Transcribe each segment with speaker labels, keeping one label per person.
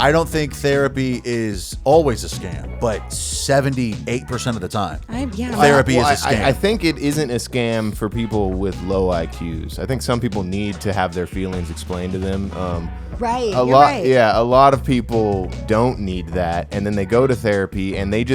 Speaker 1: I don't think therapy is always a scam, but 78% of the time, therapy is a scam.
Speaker 2: I think it isn't a scam for people with low IQs. I think some people need to have their feelings explained to them.
Speaker 3: Right.
Speaker 2: A lot. Right. Yeah, a lot of people don't need that, and then they go to therapy and they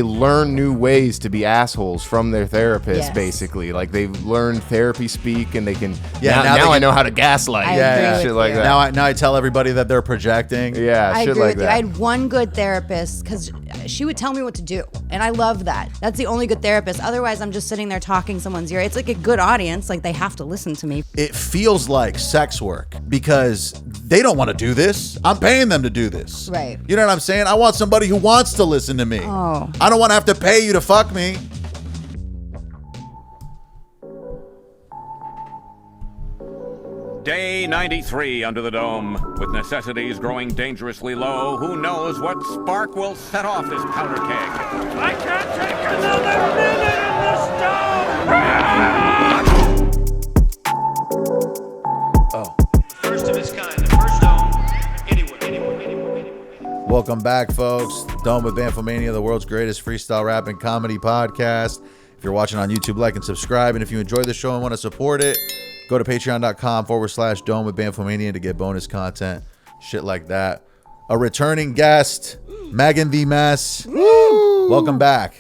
Speaker 2: learn new ways to be assholes from their therapist.
Speaker 3: Yes.
Speaker 2: Basically, like they've learned therapy speak, and they can.
Speaker 1: Yeah,
Speaker 2: now I know how to gaslight.
Speaker 3: I
Speaker 2: shit like that.
Speaker 1: Now I tell everybody that they're projecting.
Speaker 2: Yeah,
Speaker 3: I
Speaker 2: shit
Speaker 3: agree
Speaker 2: like
Speaker 3: with you.
Speaker 2: that.
Speaker 3: I had one good therapist because she would tell me what to do, and I love that. That's the only good therapist. Otherwise, I'm just sitting there talking someone's ear. It's like a good audience. Like they have to listen to me.
Speaker 1: It feels like sex work because they don't want to do this. I'm paying them to do this.
Speaker 3: Right.
Speaker 1: You know what I'm saying? I want somebody who wants to listen to me.
Speaker 3: Oh.
Speaker 1: I don't want to have to pay you to fuck me.
Speaker 4: Day 93 under the dome. With necessities growing dangerously low, who knows what spark will set off this powder keg? I can't take another minute in the stone!
Speaker 1: Oh.
Speaker 5: First of its kind, the first dome anywhere.
Speaker 1: Welcome back, folks. Dome with Bamfomania, the world's greatest freestyle rap and comedy podcast. If you're watching on YouTube, like and subscribe. And if you enjoy the show and want to support it, go to patreon.com/Dome with Bamfomania to get bonus content, shit like that. A returning guest, Megan the Mess. Woo! Welcome back.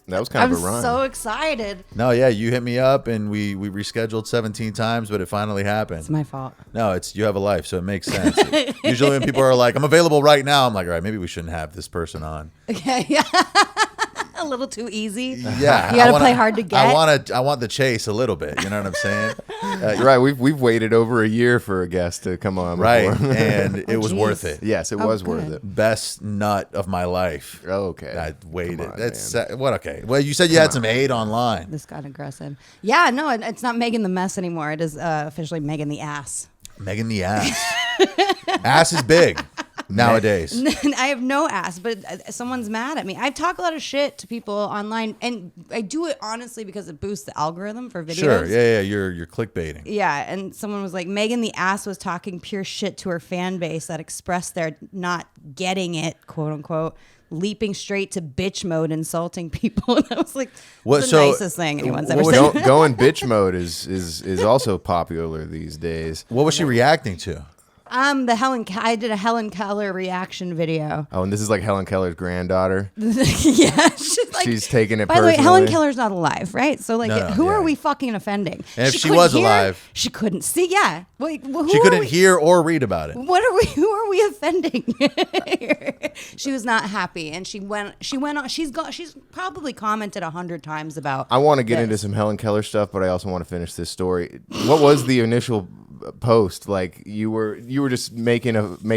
Speaker 2: That was kind of a run.
Speaker 3: I'm so excited.
Speaker 1: No, yeah, you hit me up and we rescheduled 17 times, but it finally happened.
Speaker 3: It's my fault.
Speaker 1: No, you have a life, so it makes sense. Usually when people are like, I'm available right now, I'm like, all right, maybe we shouldn't have this person on.
Speaker 3: Okay, yeah. A little too easy.
Speaker 1: Yeah,
Speaker 3: you gotta play hard to get.
Speaker 1: I want the chase a little bit. You know what I'm saying?
Speaker 2: You're right. We've waited over a year for a guest to come on.
Speaker 1: Right,
Speaker 2: Before.
Speaker 1: and it was worth it.
Speaker 2: Yes, it was worth it.
Speaker 1: Best nut of my life.
Speaker 2: Okay.
Speaker 1: I waited.
Speaker 2: Come on,
Speaker 1: That's
Speaker 2: man.
Speaker 1: what? Okay. Well, you said you had some hate online.
Speaker 3: This got aggressive. Yeah, no, it's not Megan the Mess anymore. It is officially Megan the Ass.
Speaker 1: Megan the Ass. Ass is big nowadays.
Speaker 3: I have no ass, but someone's mad at me. I talk a lot of shit to people online, and I do it honestly because it boosts the algorithm for videos.
Speaker 1: Sure. Yeah. You're clickbaiting.
Speaker 3: Yeah, and someone was like, Megan the Ass was talking pure shit to her fan base that expressed their not getting it, quote unquote, leaping straight to bitch mode, insulting people. And I was like, "What's the nicest thing anyone's ever said?"
Speaker 2: Going bitch mode is also popular these days.
Speaker 1: What was she reacting to?
Speaker 3: I did a Helen Keller reaction video.
Speaker 2: Oh, and this is like Helen Keller's granddaughter.
Speaker 3: Yeah,
Speaker 2: she's taking it.
Speaker 3: By the way,
Speaker 2: personally.
Speaker 3: Helen Keller's not alive, right? So like,
Speaker 1: No,
Speaker 3: who
Speaker 1: yeah.
Speaker 3: are we fucking offending?
Speaker 1: And if she was alive,
Speaker 3: she couldn't see. Yeah, who
Speaker 1: she couldn't
Speaker 3: are we,
Speaker 1: hear or read about it.
Speaker 3: What are we? Who are we offending? She was not happy, and she went on. She's probably commented 100 times about.
Speaker 2: I want to get
Speaker 3: this.
Speaker 2: into some Helen Keller stuff, but I also want to finish this story. What was the initial post? Like you were just making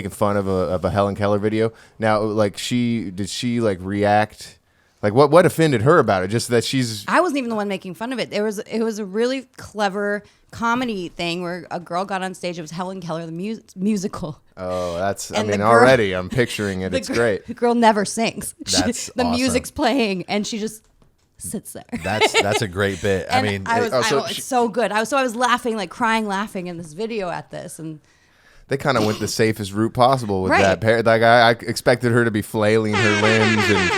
Speaker 2: fun of a Helen Keller video. Now, like did she like react? Like what offended her about it? Just that
Speaker 3: I wasn't even the one making fun of it. It was a really clever comedy thing where a girl got on stage. It was Helen Keller, the musical.
Speaker 2: Oh, that's.
Speaker 3: And
Speaker 2: I mean, already I'm picturing it. It's great.
Speaker 3: The girl never sings.
Speaker 1: That's
Speaker 3: the
Speaker 1: awesome.
Speaker 3: music's playing, and she just sits there.
Speaker 1: That's a great bit.
Speaker 3: And
Speaker 1: I mean,
Speaker 3: it's so good. I was laughing, like crying, laughing in this video at this, and
Speaker 2: they kind of went the safest route possible with
Speaker 3: Right.
Speaker 2: that pair. Like I expected her to be flailing her limbs and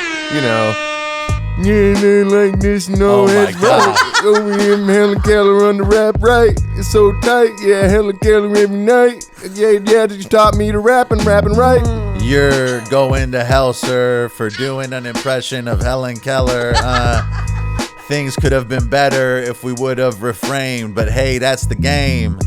Speaker 2: yeah, like this. No,
Speaker 1: Oh my
Speaker 2: that's
Speaker 1: God.
Speaker 2: right. Over here, Helen Keller on the rap, right? It's so tight, yeah. Helen Keller every night. Yeah. She taught me to rapping right.
Speaker 1: you're going to hell, sir, for doing an impression of Helen Keller. Things could have been better if we would have refrained, but hey, that's the game.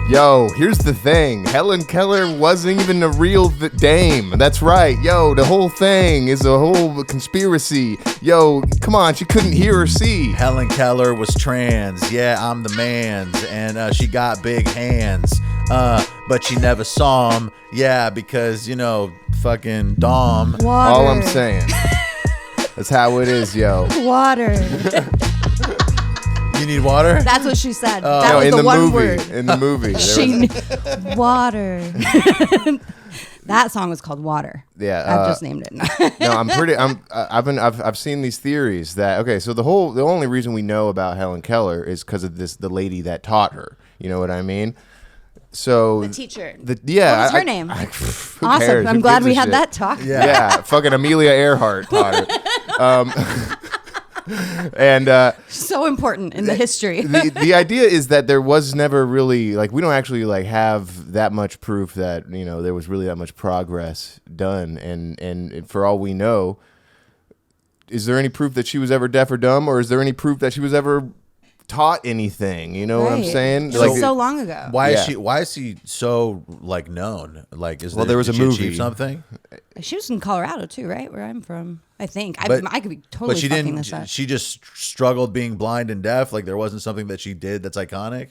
Speaker 2: Yo, here's the thing. Helen Keller wasn't even a real dame. That's right. Yo, the whole thing is a whole conspiracy. Yo, come on. She couldn't hear or see.
Speaker 1: Helen Keller was trans. Yeah, I'm the man's. And she got big hands. But she never saw him. Yeah, because, fucking Dom.
Speaker 3: water.
Speaker 2: All I'm saying. That's how it is, yo.
Speaker 3: Water.
Speaker 1: You need water?
Speaker 3: That's what she said. That
Speaker 2: No,
Speaker 3: was
Speaker 2: in
Speaker 3: the
Speaker 2: the
Speaker 3: one
Speaker 2: movie.
Speaker 3: word.
Speaker 2: In the movie.
Speaker 3: Water. That song was called Water.
Speaker 2: Yeah,
Speaker 3: I've just named it.
Speaker 2: No, I've seen these theories that so the only reason we know about Helen Keller is because of the lady that taught her. You know what I mean? So
Speaker 3: The teacher.
Speaker 2: Yeah.
Speaker 3: What was her name?
Speaker 2: Who
Speaker 3: Awesome.
Speaker 2: cares?
Speaker 3: I'm
Speaker 2: Who
Speaker 3: glad
Speaker 2: gives a
Speaker 3: we had
Speaker 2: shit?
Speaker 3: that talk.
Speaker 2: Yeah. Fucking Amelia Earhart taught her. And
Speaker 3: So important in the history.
Speaker 2: the idea is that there was never really like we don't actually like have that much proof that there was really that much progress done, and for all we know, is there any proof that she was ever deaf or dumb, or is there any proof that she was ever taught anything? You know what I'm
Speaker 3: Right.
Speaker 2: saying?
Speaker 3: It was so long ago.
Speaker 1: Why
Speaker 2: Yeah.
Speaker 1: is she so like known? Like,
Speaker 2: There was
Speaker 1: did
Speaker 2: a
Speaker 1: she
Speaker 2: movie.
Speaker 1: achieve something?
Speaker 3: She was in Colorado too, right? Where I'm from, I think.
Speaker 1: But-
Speaker 3: I could be totally
Speaker 1: But she
Speaker 3: fucking
Speaker 1: didn't.
Speaker 3: this up.
Speaker 1: She just struggled being blind and deaf. Like there wasn't something that she did that's iconic.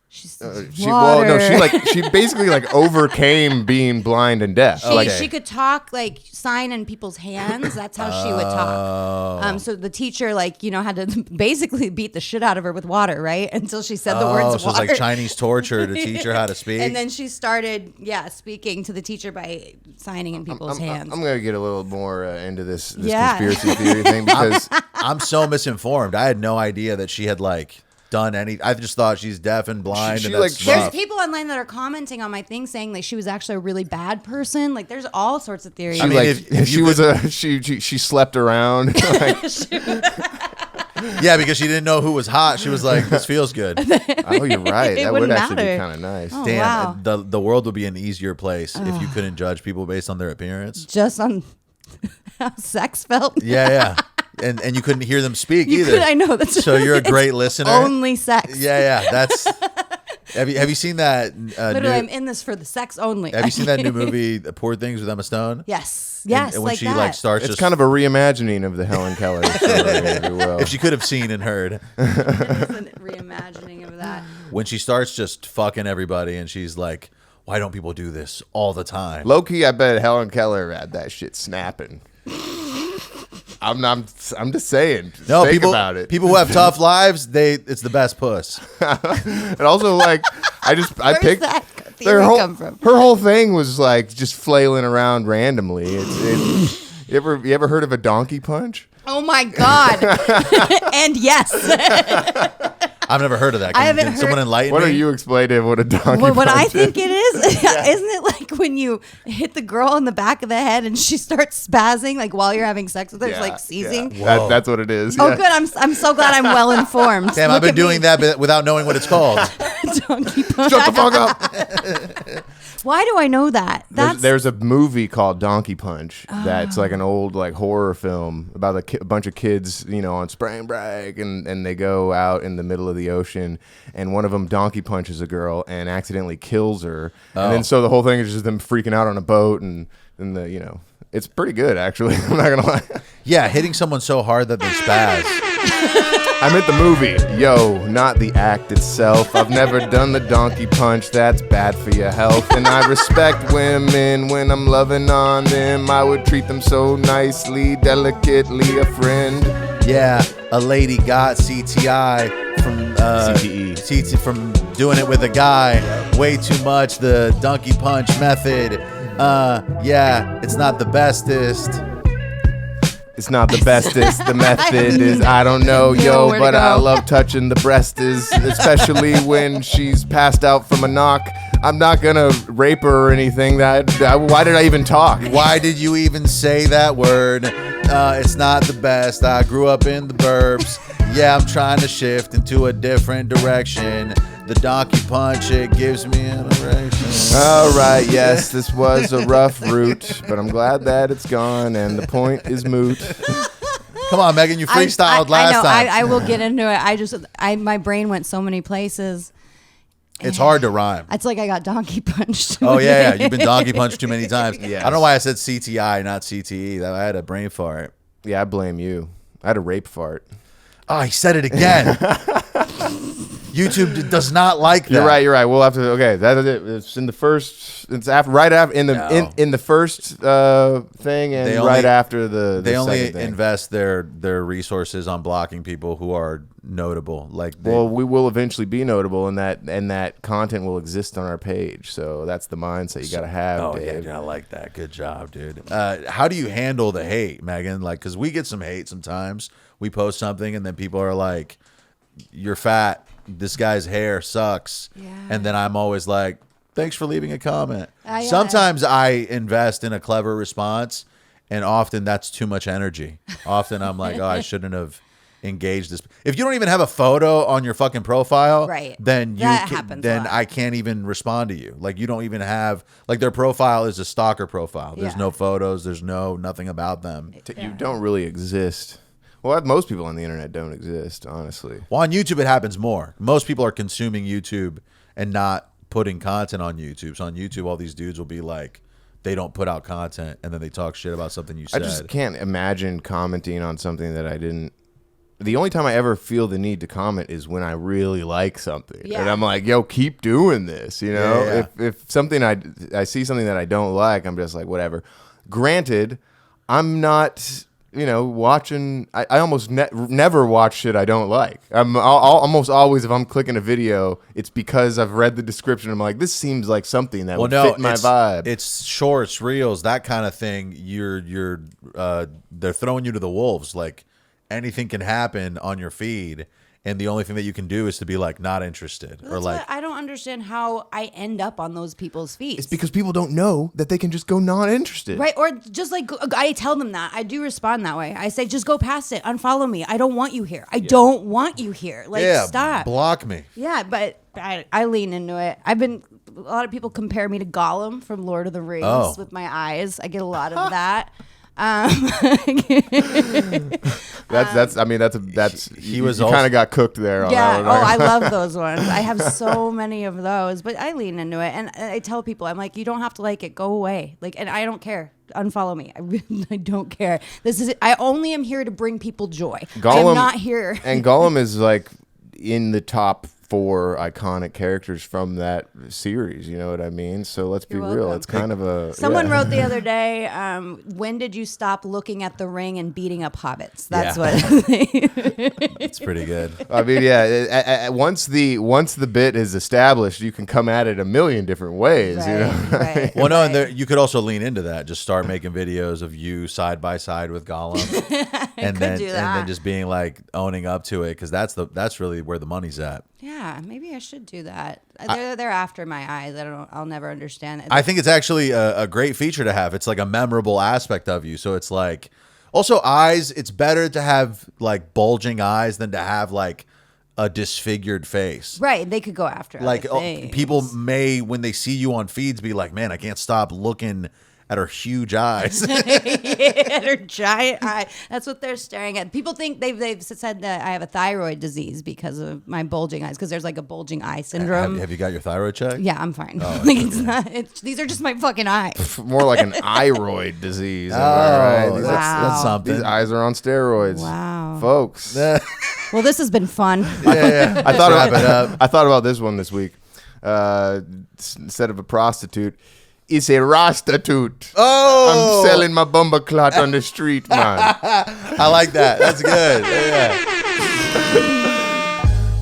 Speaker 3: She's
Speaker 2: She basically like overcame being blind and deaf.
Speaker 3: She could talk, like sign in people's hands. That's how she would talk. So the teacher, had to basically beat the shit out of her with water, right? Until she said the words
Speaker 1: So it's
Speaker 3: water.
Speaker 1: like Chinese torture to teach her how to speak.
Speaker 3: And then she started, speaking to the teacher by signing in people's hands.
Speaker 2: I'm gonna get a little more into this
Speaker 3: Yeah.
Speaker 2: conspiracy theory thing because
Speaker 1: I'm so misinformed. I had no idea that she had like done any. I just thought she's deaf and blind.
Speaker 2: She
Speaker 1: and that's
Speaker 2: like-
Speaker 3: There's
Speaker 1: rough.
Speaker 3: people online that are commenting on my thing saying like she was actually a really bad person. Like there's all sorts of theories.
Speaker 1: I mean,
Speaker 2: like
Speaker 1: if
Speaker 2: she
Speaker 1: you
Speaker 2: was she slept around. Like,
Speaker 1: Yeah, because she didn't know who was hot. She was like, "This feels good."
Speaker 2: oh, you're right.
Speaker 3: It
Speaker 2: That would
Speaker 3: wouldn't
Speaker 2: actually be
Speaker 3: matter.
Speaker 2: kind of nice.
Speaker 3: Oh,
Speaker 1: Damn,
Speaker 3: wow.
Speaker 1: the world would be an easier place if you couldn't judge people based on their appearance.
Speaker 3: Just on how sex felt.
Speaker 1: Yeah. And you couldn't hear them speak
Speaker 3: You
Speaker 1: either.
Speaker 3: could, I know that's
Speaker 1: So you're a
Speaker 3: it's
Speaker 1: great listener.
Speaker 3: Only sex.
Speaker 1: Yeah. That's. Have you seen that?
Speaker 3: Literally, I'm in this for the sex only.
Speaker 1: Have you seen that new movie, Poor Things with Emma Stone?
Speaker 3: Yes.
Speaker 1: And-
Speaker 3: Yes.
Speaker 1: And when
Speaker 3: like
Speaker 1: she
Speaker 3: that.
Speaker 1: like starts,
Speaker 2: It's
Speaker 1: just
Speaker 2: kind of a reimagining of the Helen Keller story, if you will.
Speaker 1: if she could have seen and heard.
Speaker 3: It is a reimagining of that.
Speaker 1: When she starts just fucking everybody, and she's like, "Why don't people do this all the time?"
Speaker 2: Low key, I bet Helen Keller had that shit snapping. I'm just saying.
Speaker 1: No,
Speaker 2: think
Speaker 1: people
Speaker 2: about it.
Speaker 1: People who have tough lives, it's the best puss.
Speaker 2: And also, like, I
Speaker 3: Where's
Speaker 2: picked
Speaker 3: that
Speaker 2: their
Speaker 3: theory
Speaker 2: whole
Speaker 3: come from?
Speaker 2: her whole thing was like just flailing around randomly. You ever heard of a donkey punch?
Speaker 3: Oh my god. And yes.
Speaker 1: I've never heard of that.
Speaker 3: I haven't
Speaker 1: Can someone
Speaker 3: heard-
Speaker 1: enlighten
Speaker 2: What
Speaker 1: me?
Speaker 2: are you explaining what a donkey
Speaker 3: What
Speaker 2: punch
Speaker 3: I
Speaker 2: is?
Speaker 3: think it is, isn't it like when you hit the girl in the back of the head and she starts spazzing like while you're having sex with her, it's like seizing?
Speaker 2: Yeah.
Speaker 1: Whoa.
Speaker 2: That's what it is.
Speaker 3: Oh,
Speaker 2: yeah.
Speaker 3: good. I'm so glad I'm well informed.
Speaker 1: Damn, I've been doing that but without knowing what it's called.
Speaker 3: Donkey punch.
Speaker 2: Shut the fuck up.
Speaker 3: Why do I know that?
Speaker 2: There's a movie called Donkey Punch that's like an old like horror film about a bunch of kids, on spring break, and they go out in the middle of the ocean, and one of them donkey punches a girl and accidentally kills her, and then so the whole thing is just them freaking out on a boat, and it's pretty good actually. I'm not gonna lie.
Speaker 1: Yeah, hitting someone so hard that they spaz.
Speaker 2: I meant the movie. Yo, not the act itself. I've never done the donkey punch. That's bad for your health. And I respect women when I'm loving on them. I would treat them so nicely, delicately, a friend.
Speaker 1: Yeah, a lady got CTI from
Speaker 2: CTE.
Speaker 1: CT from doing it with a guy. Way too much. The donkey punch method. Yeah, it's not the bestest.
Speaker 2: It's not the bestest. The method is, I don't know, yo,
Speaker 3: where to
Speaker 2: but I
Speaker 3: go.
Speaker 2: love touching the breastes, especially when she's passed out from a knock. I'm not gonna rape her or anything. Why did I even talk?
Speaker 1: Why did you even say that word? It's not the best. I grew up in the burbs. Yeah, I'm trying to shift into a different direction. The donkey punch, it gives me an erection.
Speaker 2: All right, yes, this was a rough route, but I'm glad that it's gone, and the point is moot.
Speaker 1: Come on, Megan, you freestyled
Speaker 3: I
Speaker 1: last
Speaker 3: know.
Speaker 1: time.
Speaker 3: I will get into it. My brain went so many places.
Speaker 1: It's hard to rhyme.
Speaker 3: It's like I got donkey punched.
Speaker 1: Oh, yeah. You've been donkey punched too many times.
Speaker 2: Yes.
Speaker 1: I don't know why I said CTI, not CTE. I had a brain fart.
Speaker 2: Yeah, I blame you. I had a rape fart.
Speaker 1: Oh, he said it again. YouTube does not like that.
Speaker 2: You're right. We'll have to. Okay, that is it. It's in the first. It's after, right after, in the
Speaker 1: No.
Speaker 2: in the first thing, and
Speaker 1: They
Speaker 2: right
Speaker 1: only-
Speaker 2: after the
Speaker 1: They only
Speaker 2: second thing.
Speaker 1: invest their resources on blocking people who are notable. Like,
Speaker 2: Well, we will eventually be notable, and that content will exist on our page. So that's the mindset you got to have.
Speaker 1: oh
Speaker 2: Dave.
Speaker 1: yeah, I like that. Good job, dude. How do you handle the hate, Megan? Like, because we get some hate sometimes. We post something, and then people are like, "You're fat. This guy's hair sucks."
Speaker 3: Yeah.
Speaker 1: And then I'm always like, Thanks for leaving a comment.
Speaker 3: Yeah.
Speaker 1: Sometimes I invest in a clever response, and often that's too much energy. Often I'm like, oh, I shouldn't have engaged this. If you don't even have a photo on your fucking profile,
Speaker 3: Right.
Speaker 1: then
Speaker 3: That happens a lot.
Speaker 1: I can't even respond to you. Like, you don't even have, like, their profile is a stalker profile. There's
Speaker 3: Yeah.
Speaker 1: no photos. There's nothing about them.
Speaker 2: You don't really exist. Well, most people on the internet don't exist, honestly.
Speaker 1: Well, on YouTube, it happens more. Most people are consuming YouTube and not putting content on YouTube. So on YouTube, all these dudes will be like, they don't put out content, and then they talk shit about something you said.
Speaker 2: I just can't imagine commenting on something that I didn't. The only time I ever feel the need to comment is when I really like something,
Speaker 3: Yeah.
Speaker 2: and I'm like, "Yo, keep doing this." You know,
Speaker 1: Yeah.
Speaker 2: if something I see something that I don't like, I'm just like, whatever. Granted, I'm not, watching. I almost never watch shit I don't like. I'll almost always, if I'm clicking a video, it's because I've read the description. I'm like, this seems like something that would fit my vibe.
Speaker 1: It's shorts, reels, that kind of thing. They're throwing you to the wolves. Like, anything can happen on your feed, and the only thing that you can do is to be like, not interested.
Speaker 3: That's
Speaker 1: or like,
Speaker 3: what I don't understand how I end up on those people's feeds.
Speaker 2: It's because people don't know that they can just go not interested.
Speaker 3: Right, or just like I tell them that. I do respond that way. I say, just go past it, unfollow me. I don't want you here. I don't want you here. Like, stop.
Speaker 1: block me.
Speaker 3: Yeah, but I lean into it. A lot of people compare me to Gollum from Lord of the Rings with my eyes. I get a lot of that.
Speaker 2: He was kind of got cooked there. On
Speaker 3: Yeah.
Speaker 2: that one.
Speaker 3: I love those ones. I have so many of those, but I lean into it, and I tell people, I'm like, you don't have to like it. Go away. Like, and I don't care. Unfollow me. I don't care. I only am here to bring people joy. I am not here.
Speaker 2: And Gollum is like in the top 4 iconic characters from that series. You know what I mean? So let's be real.
Speaker 3: welcome.
Speaker 2: It's kind of a.
Speaker 3: Someone wrote the other day, when did you stop looking at the ring and beating up hobbits? That's what.
Speaker 1: It's pretty good.
Speaker 2: I mean, yeah. Once the bit is established, you can come at it a million different ways.
Speaker 3: Right,
Speaker 2: you know.
Speaker 3: right,
Speaker 1: Well, no,
Speaker 3: right.
Speaker 1: and you could also lean into that. Just start making videos of you side by side with Gollum, and then
Speaker 3: do that.
Speaker 1: just being like owning up to it, because that's really where the money's at.
Speaker 3: Yeah, maybe I should do that. They're after my eyes. I'll never understand it.
Speaker 1: I think it's actually a great feature to have. It's like a memorable aspect of you. So it's like, also eyes, it's better to have like bulging eyes than to have like a disfigured face.
Speaker 3: Right, they could go after
Speaker 1: Like,
Speaker 3: other things.
Speaker 1: people may, when they see you on feeds, be like, man, I can't stop looking at her huge eyes.
Speaker 3: At her giant eye. That's what they're staring at. People think they've said that I have a thyroid disease because of my bulging eyes, because there's like a bulging eye syndrome.
Speaker 1: Have you got your thyroid checked?
Speaker 3: Yeah, I'm fine. Like, it's not. These are just my fucking eyes.
Speaker 2: More like an iroid disease.
Speaker 1: Oh,
Speaker 2: am I right?
Speaker 1: that's,
Speaker 3: Wow.
Speaker 1: that's something.
Speaker 2: These eyes are on steroids.
Speaker 3: Wow.
Speaker 2: Folks.
Speaker 3: Well, this has been fun.
Speaker 1: Yeah.
Speaker 2: I thought
Speaker 1: Wrap
Speaker 2: about
Speaker 1: it up.
Speaker 2: I thought about this one this week. Instead of a prostitute, it's a rastatute.
Speaker 1: Oh,
Speaker 2: I'm selling my bumper clot on the street, man.
Speaker 1: I like that. That's good. Yeah.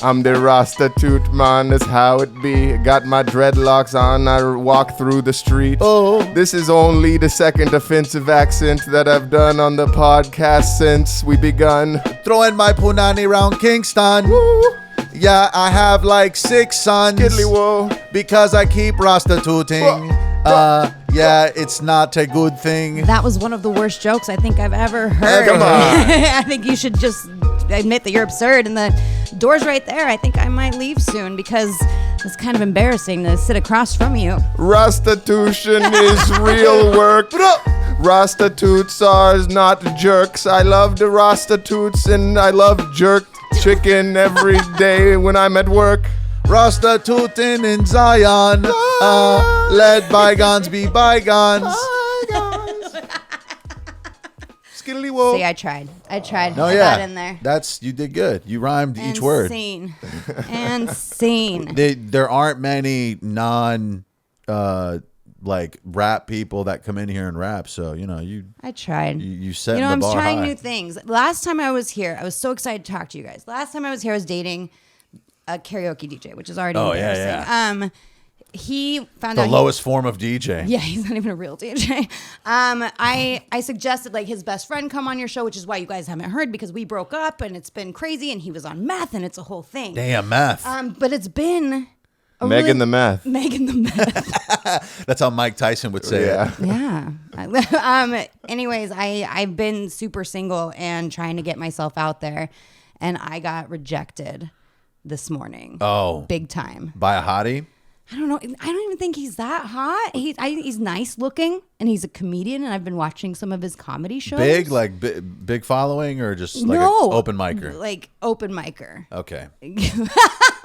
Speaker 2: I'm the rastatute, man. That's how it be. Got my dreadlocks on. I walk through the street.
Speaker 1: Oh.
Speaker 2: This is only the second offensive accent that I've done on the podcast since we begun.
Speaker 1: Throwing my punani round Kingston. Yeah, I have like 6 sons.
Speaker 2: Skiddly whoa.
Speaker 1: Because I keep prostituting. Yeah, it's not a good thing.
Speaker 3: That was one of the worst jokes I think I've ever heard.
Speaker 1: Come on.
Speaker 3: I think you should just admit that you're absurd, and the door's right there. I think I might leave soon because it's kind of embarrassing to sit across from you.
Speaker 2: Rastitution is real work. Rastatutes are not jerks. I love the rastatutes and I love jerk chicken every day when I'm at work.
Speaker 1: Prostituting in Zion. Let bygones be bygones. Skiddly whoa.
Speaker 3: See, I tried.
Speaker 1: No,
Speaker 3: I
Speaker 1: yeah.
Speaker 3: got in there.
Speaker 1: You did good. You rhymed each word.
Speaker 3: Scene. And scene.
Speaker 1: There aren't many like rap people that come in here and rap, so
Speaker 3: I tried.
Speaker 1: you set
Speaker 3: You know,
Speaker 1: the
Speaker 3: I'm
Speaker 1: bar
Speaker 3: trying
Speaker 1: high.
Speaker 3: new things. Last time I was here, I was so excited to talk to you guys. Last time I was here, I was dating a karaoke DJ, which is already embarrassing. He found
Speaker 1: The
Speaker 3: out
Speaker 1: lowest form of DJ.
Speaker 3: Yeah, he's not even a real DJ. I suggested like his best friend come on your show, which is why you guys haven't heard, because we broke up and it's been crazy, and he was on meth and it's a whole thing.
Speaker 1: Damn, Meth.
Speaker 3: But it's been
Speaker 2: Megan the Meth.
Speaker 3: Megan the Meth.
Speaker 1: That's how Mike Tyson would say it.
Speaker 3: Yeah. Anyways, I've been super single and trying to get myself out there, and I got rejected this morning.
Speaker 1: Oh.
Speaker 3: Big time.
Speaker 1: By a hottie?
Speaker 3: I don't know. I don't even think he's that hot. He's nice looking, and he's a comedian, and I've been watching some of his comedy shows.
Speaker 1: Big, like big following, or just like
Speaker 3: no,
Speaker 1: an open micer?
Speaker 3: Like open micer.
Speaker 1: Okay.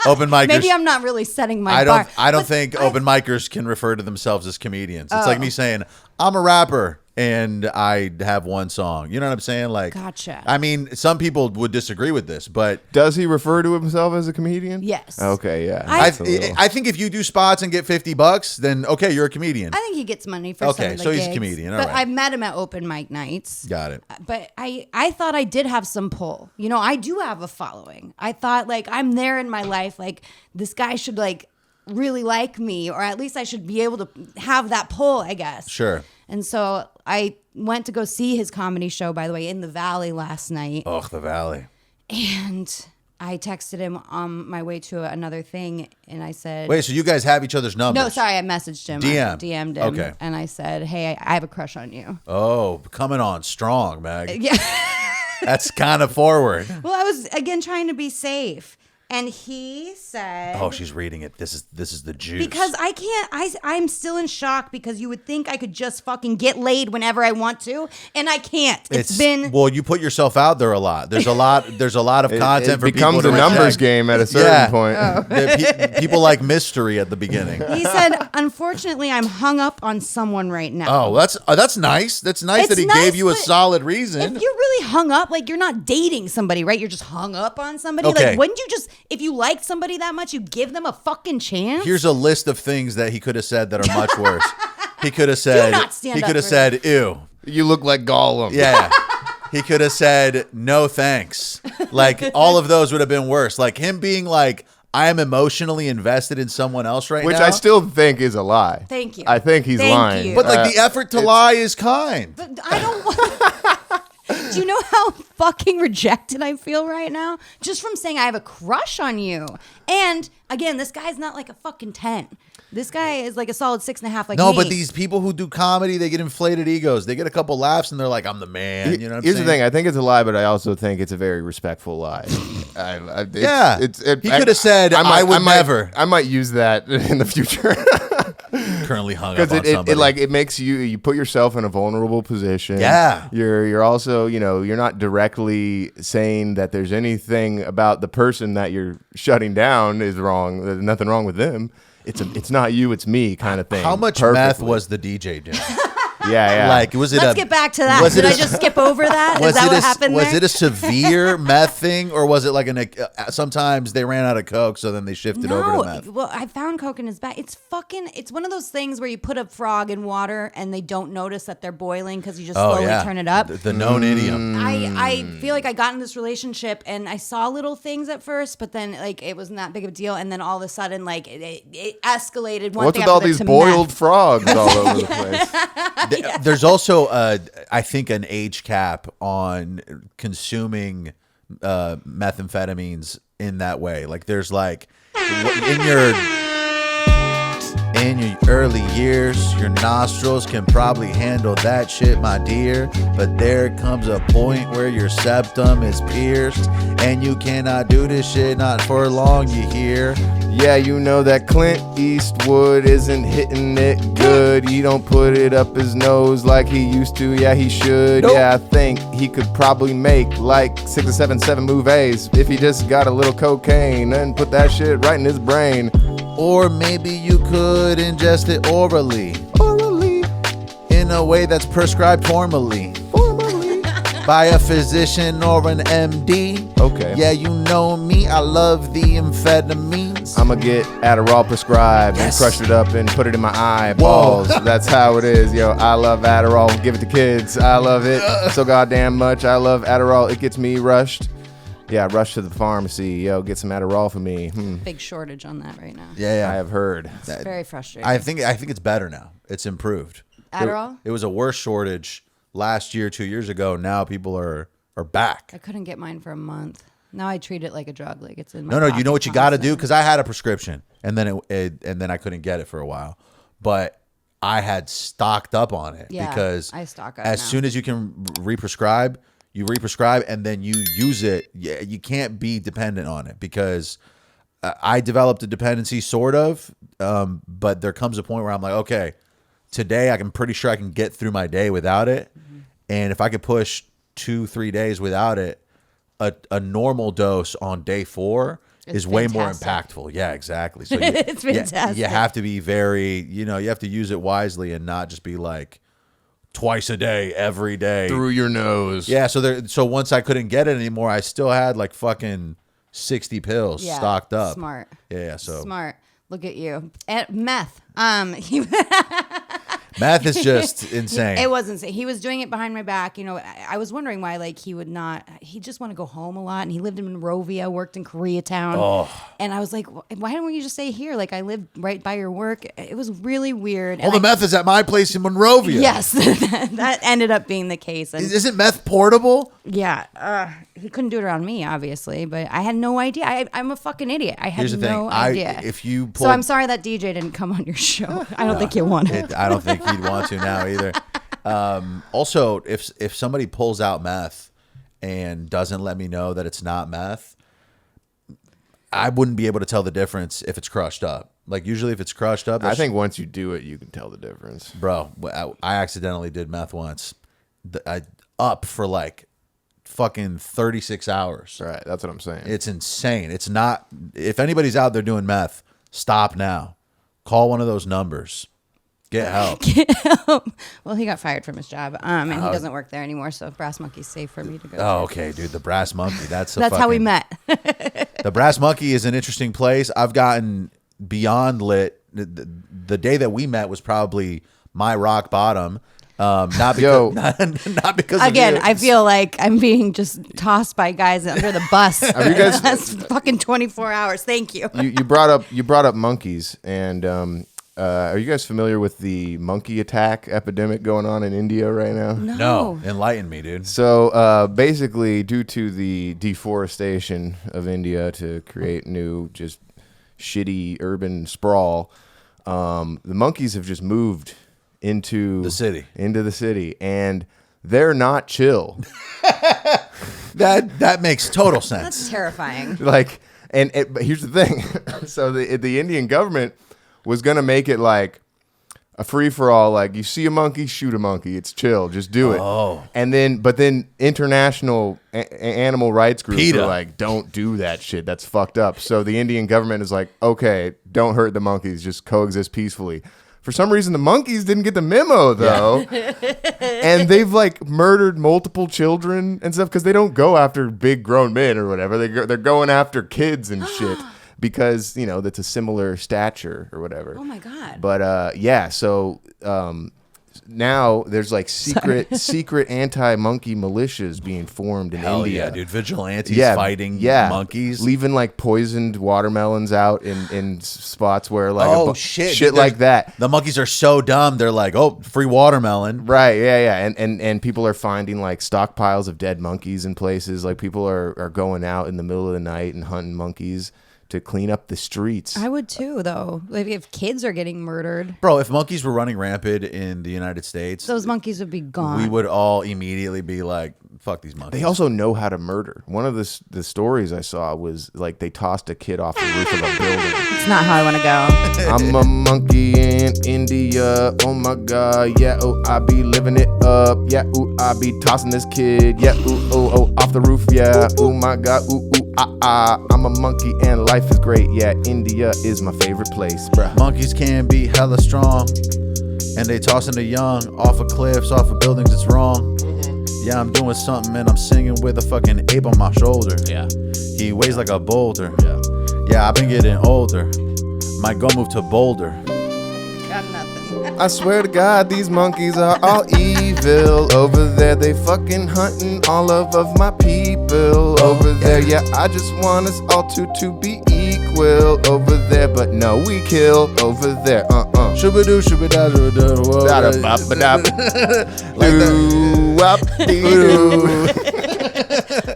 Speaker 1: Open micers.
Speaker 3: Maybe I'm not really setting my bar.
Speaker 1: I don't think open micers can refer to themselves as comedians. It's like me saying, I'm a rapper and I have one song. You know what I'm saying? Like,
Speaker 3: Gotcha.
Speaker 1: I mean, some people would disagree with this, but
Speaker 2: Does he refer to himself as a comedian?
Speaker 3: Yes.
Speaker 2: Okay, yeah.
Speaker 1: I
Speaker 2: That's a little-
Speaker 1: think if you do spots and get $50, then okay, you're a comedian.
Speaker 3: I think he gets money for
Speaker 1: Okay,
Speaker 3: some of the
Speaker 1: so he's a
Speaker 3: gigs.
Speaker 1: comedian, all
Speaker 3: But
Speaker 1: right.
Speaker 3: I met him at open mic nights.
Speaker 1: Got it.
Speaker 3: But I thought I did have some pull. You know, I do have a following. I thought like I'm there in my life. Like this guy should like really like me, or at least I should be able to have that pull, I guess.
Speaker 1: Sure.
Speaker 3: And so I went to go see his comedy show, by the way, in the Valley last night.
Speaker 1: Oh, the Valley.
Speaker 3: And I texted him on my way to another thing, and I said,
Speaker 1: Wait, so you guys have each other's numbers?
Speaker 3: no, sorry, I messaged him.
Speaker 1: DM.
Speaker 3: I DM'd him.
Speaker 1: Okay.
Speaker 3: And I said, hey, I have a crush on you.
Speaker 1: Oh, coming on strong, Meg.
Speaker 3: Yeah.
Speaker 1: That's kind of forward.
Speaker 3: Well, I was, again, trying to be safe. And he said,
Speaker 1: Oh, she's reading it. This is the juice.
Speaker 3: because I can't, I'm still in shock because you would think I could just fucking get laid whenever I want to, and I can't. It's been,
Speaker 1: well, you put yourself out there a lot. There's a lot of content
Speaker 2: it
Speaker 1: for people
Speaker 2: becomes
Speaker 1: to
Speaker 2: a numbers
Speaker 1: reject.
Speaker 2: game at a certain point.
Speaker 1: People like mystery at the beginning.
Speaker 3: he said, unfortunately, I'm hung up on someone right now.
Speaker 1: Oh, that's nice. That's nice
Speaker 3: It's
Speaker 1: that he
Speaker 3: nice,
Speaker 1: gave you a
Speaker 3: but
Speaker 1: solid reason.
Speaker 3: If you're really hung up, like you're not dating somebody, right? You're just hung up on somebody.
Speaker 1: Okay.
Speaker 3: Like, wouldn't you just, if you like somebody that much, you give them a fucking chance?
Speaker 1: Here's a list of things that he could have said that are much worse. He could have said,
Speaker 3: not stand
Speaker 1: he
Speaker 3: up
Speaker 1: could have
Speaker 3: for
Speaker 1: said, ew.
Speaker 2: You look like Gollum.
Speaker 1: Yeah. He could have said, no thanks. Like, all of those would have been worse. Like, him being like, I am emotionally invested in someone else right
Speaker 2: Which
Speaker 1: now.
Speaker 2: I still think is a lie.
Speaker 3: Thank you.
Speaker 2: I think he's
Speaker 3: Thank
Speaker 2: lying.
Speaker 3: you.
Speaker 1: But, like, the effort to lie is kind.
Speaker 3: But I don't want. Do you know how fucking rejected I feel right now? Just from saying I have a crush on you. And again, this guy's not like a fucking 10. This guy is like a solid 6.5 like
Speaker 1: No,
Speaker 3: me.
Speaker 1: but these people who do comedy, they get inflated egos. They get a couple laughs and they're like, I'm the man. You know what I'm
Speaker 2: Here's
Speaker 1: saying?
Speaker 2: the thing. I think it's a lie, but I also think it's a very respectful lie.
Speaker 1: He could have said, I would never.
Speaker 2: I might use that in the future.
Speaker 1: Currently hung up
Speaker 2: Because
Speaker 1: on somebody.
Speaker 2: it makes you put yourself in a vulnerable position.
Speaker 1: Yeah.
Speaker 2: You're also, you're not directly saying that there's anything about the person that you're shutting down is wrong. There's nothing wrong with them. It's not you, it's me kind of thing.
Speaker 1: How much
Speaker 2: Perfectly.
Speaker 1: meth was the DJ doing?
Speaker 2: Yeah.
Speaker 1: Like, was it
Speaker 3: Let's get back to that. Did I just skip over that? Is that what happened
Speaker 1: was
Speaker 3: there?
Speaker 1: it a severe meth thing, or was it like sometimes they ran out of coke, so then they shifted over to meth?
Speaker 3: Well, I found coke in his bag. It's one of those things where you put a frog in water and they don't notice that they're boiling because you just slowly turn it up.
Speaker 1: The known idiom.
Speaker 3: I feel like I got in this relationship and I saw little things at first, but then like it wasn't that big of a deal, and then all of a sudden like it escalated.
Speaker 2: What's
Speaker 3: thing
Speaker 2: with all
Speaker 3: after
Speaker 2: these
Speaker 3: to
Speaker 2: boiled
Speaker 3: meth.
Speaker 2: frogs all over the place?
Speaker 1: There's also, I think, an age cap on consuming methamphetamines in that way. Like, there's like in your early years, your nostrils can probably handle that shit, my dear. But there comes a point where your septum is pierced, and you cannot do this shit not for long. You hear?
Speaker 2: Yeah, you know that Clint Eastwood isn't hitting it good. He don't put it up his nose like he used to. Yeah, he should.
Speaker 1: Nope.
Speaker 2: Yeah, I think he could probably make like 6 or 7 movies if he just got a little cocaine and put that shit right in his brain.
Speaker 1: Or maybe you could ingest it orally in a way that's prescribed formally by a physician or an MD.
Speaker 2: Okay.
Speaker 1: Yeah, you know me. I love the amphetamines.
Speaker 2: I'ma get Adderall prescribed
Speaker 1: Yes.
Speaker 2: and crush it up and put it in my eyeballs. That's how it is, yo. I love Adderall. Give it to kids. I love it so goddamn much. I love Adderall. It gets me rushed. Yeah, rush to the pharmacy. Yo, get some Adderall for me.
Speaker 3: Big shortage on that right now.
Speaker 1: Yeah,
Speaker 2: I have heard.
Speaker 3: It's very frustrating.
Speaker 1: I think it's better now. It's improved.
Speaker 3: Adderall?
Speaker 1: It was a worse shortage last year, 2 years ago. Now people are back.
Speaker 3: I couldn't get mine for a month. Now I treat it like a drug. Like it's in my
Speaker 1: No, you
Speaker 3: pocket
Speaker 1: know what you got to do?
Speaker 3: constantly.
Speaker 1: Because I had a prescription, and then and then I couldn't get it for a while. But I had stocked up on it
Speaker 3: Yeah,
Speaker 1: because
Speaker 3: I stock up
Speaker 1: as
Speaker 3: now.
Speaker 1: soon as you can re-prescribe, you re-prescribe, and then you use it. Yeah, you can't be dependent on it because I developed a dependency, sort of. But there comes a point where I'm like, okay, today I'm pretty sure I can get through my day without it, and if I could push 2-3 days without it, a normal dose on day 4 is way more
Speaker 3: fantastic.
Speaker 1: impactful. Yeah, exactly. So
Speaker 3: It's fantastic.
Speaker 1: You have to be very, you have to use it wisely and not just be like twice a day, every day.
Speaker 2: Through your nose.
Speaker 1: Yeah, so once I couldn't get it anymore, I still had like fucking 60 pills
Speaker 3: Yeah,
Speaker 1: stocked up.
Speaker 3: Smart.
Speaker 1: Yeah, so
Speaker 3: Smart. Look at you. And meth.
Speaker 1: meth is just insane.
Speaker 3: It was insane. He was doing it behind my back. I was wondering why, like, he would not. He just want to go home a lot, and he lived in Monrovia, worked in Koreatown.
Speaker 1: Oh.
Speaker 3: And I was like, why don't you just stay here? Like, I live right by your work. It was really weird.
Speaker 1: All the meth is at my place in Monrovia.
Speaker 3: Yes, that ended up being the case. And
Speaker 1: Isn't meth portable?
Speaker 3: yeah, he couldn't do it around me, obviously, but I had no idea. I'm a fucking idiot. I had
Speaker 1: Here's the
Speaker 3: no
Speaker 1: thing.
Speaker 3: idea.
Speaker 1: If you
Speaker 3: So
Speaker 1: pulled,
Speaker 3: I'm sorry that DJ didn't come on your show. I don't think you want it.
Speaker 1: I don't think he'd want to now either. Also, if somebody pulls out meth and doesn't let me know that it's not meth, I wouldn't be able to tell the difference if it's crushed up. Like usually if it's crushed up,
Speaker 2: I think once you do it, you can tell the difference.
Speaker 1: bro, I accidentally did meth once. I up for like fucking 36 hours.
Speaker 2: Right, that's what I'm saying.
Speaker 1: It's insane. It's not. If anybody's out there doing meth, stop now. Call one of those numbers. Get help.
Speaker 3: Well, he got fired from his job, and he doesn't work there anymore. So Brass Monkey's safe for me to go.
Speaker 1: Oh, okay, dude. The Brass Monkey. That's
Speaker 3: How we met.
Speaker 1: The Brass Monkey is an interesting place. I've gotten beyond lit. The day that we met was probably my rock bottom. Not because, not because
Speaker 3: Again,
Speaker 1: of you.
Speaker 3: I feel like I'm being just tossed by guys under the bus.
Speaker 2: Have you guys-
Speaker 3: That's fucking 24 hours. Thank you.
Speaker 2: you brought up monkeys, and are you guys familiar with the monkey attack epidemic going on in India right now?
Speaker 1: No, enlighten me, dude.
Speaker 2: So basically, due to the deforestation of India to create new, just shitty urban sprawl, the monkeys have just moved into
Speaker 1: The city.
Speaker 2: and they're not chill.
Speaker 1: That makes total sense.
Speaker 3: That's terrifying.
Speaker 2: Like, but here's the thing. So the Indian government was gonna make it like a free for all. Like, you see a monkey, shoot a monkey. It's chill. Just do it.
Speaker 1: Oh.
Speaker 2: And then, but then international animal rights groups
Speaker 1: PETA.
Speaker 2: are like, don't do that shit. That's fucked up. So the Indian government is like, okay, don't hurt the monkeys. Just coexist peacefully. For some reason, the monkeys didn't get the memo though, and they've like murdered multiple children and stuff because they don't go after big grown men or whatever. They're going after kids and shit because that's a similar stature or whatever.
Speaker 3: Oh my God.
Speaker 2: But yeah, so now there's like secret anti-monkey militias being formed in
Speaker 1: Hell
Speaker 2: India.
Speaker 1: yeah, dude. Vigilantes fighting monkeys.
Speaker 2: leaving like poisoned watermelons out in spots where like
Speaker 1: shit,
Speaker 2: shit
Speaker 1: dude,
Speaker 2: like that.
Speaker 1: The monkeys are so dumb. They're like, oh, free watermelon.
Speaker 2: Right, yeah. And people are finding like stockpiles of dead monkeys in places. Like people are going out in the middle of the night and hunting monkeys to clean up the streets.
Speaker 3: I would too, though. Like if kids are getting murdered,
Speaker 1: Bro, if monkeys were running rampant in the United States,
Speaker 3: those monkeys would be gone.
Speaker 1: we would all immediately be like, fuck these monkeys.
Speaker 2: They also know how to murder. One of the stories I saw was like they tossed a kid off the roof of a building.
Speaker 3: It's not how I want to go.
Speaker 2: I'm a monkey in India. Oh my god, yeah. Oh, I be living it up. Yeah. Ooh, I be tossing this kid. Yeah. Ooh, oh, off the roof. Yeah. Oh my god. Ooh, I'm a monkey and life is great. Yeah. India is my favorite place, bruh.
Speaker 1: Monkeys can be hella strong, and they tossing the young off of cliffs, off of buildings. It's wrong. Yeah, I'm doing something, and I'm singing with a fucking ape on my shoulder.
Speaker 2: Yeah.
Speaker 1: He weighs like a boulder. Yeah, I've been getting older. Might go move to Boulder.
Speaker 3: Got nothing.
Speaker 2: I swear to God, these monkeys are all evil. Over there, they fucking hunting all of my people. Over there, yeah, I just want us all to be equal. Over there, but no, we kill. Over there,
Speaker 1: Shubadoo, shubada,
Speaker 2: Da-da-bop-ba-dop.
Speaker 1: Like that.
Speaker 2: Doo-wop-dee-doo.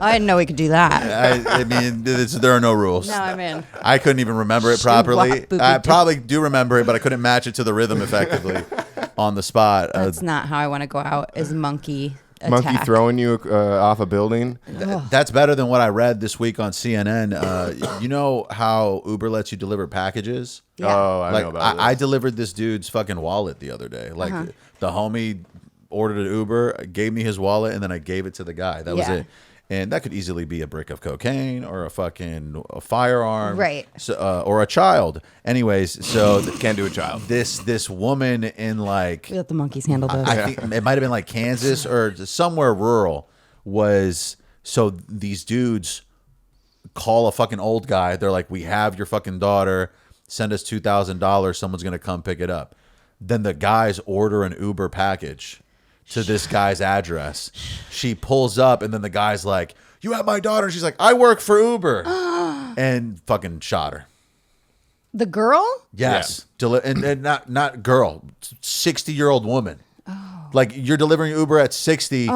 Speaker 3: I didn't know we could do that.
Speaker 1: I mean, there are no rules.
Speaker 3: Now I'm in.
Speaker 1: I couldn't even remember it properly.
Speaker 3: Boopy
Speaker 1: I
Speaker 3: doo.
Speaker 1: probably do remember it, but I couldn't match it to the rhythm effectively on the spot.
Speaker 3: That's not how I want to go out. Is monkey
Speaker 2: Monkey
Speaker 3: attack.
Speaker 2: throwing you off a building.
Speaker 1: That's better than what I read this week on CNN. You know how Uber lets you deliver packages?
Speaker 3: Yeah.
Speaker 2: Oh, I know about
Speaker 1: I
Speaker 2: this.
Speaker 1: delivered this dude's fucking wallet the other day. Like the homie ordered an Uber, gave me his wallet, and then I gave it to the guy. That was
Speaker 3: Yeah.
Speaker 1: it. And that could easily be a brick of cocaine or a firearm,
Speaker 3: Right.
Speaker 1: So, or a child. Anyways, so
Speaker 2: Can't do a child.
Speaker 1: this woman in like
Speaker 3: We let the monkeys handle those.
Speaker 1: I think it might have been like Kansas or somewhere rural was so these dudes call a fucking old guy. They're like, we have your fucking daughter. Send us $2,000. Someone's going to come pick it up. Then the guys order an Uber package to this guy's address. She pulls up and then the guy's like, you have my daughter. And she's like, I work for Uber. And fucking shot her.
Speaker 3: The girl?
Speaker 1: Yes. And not girl, 60-year-old woman. Like you're delivering Uber at 60,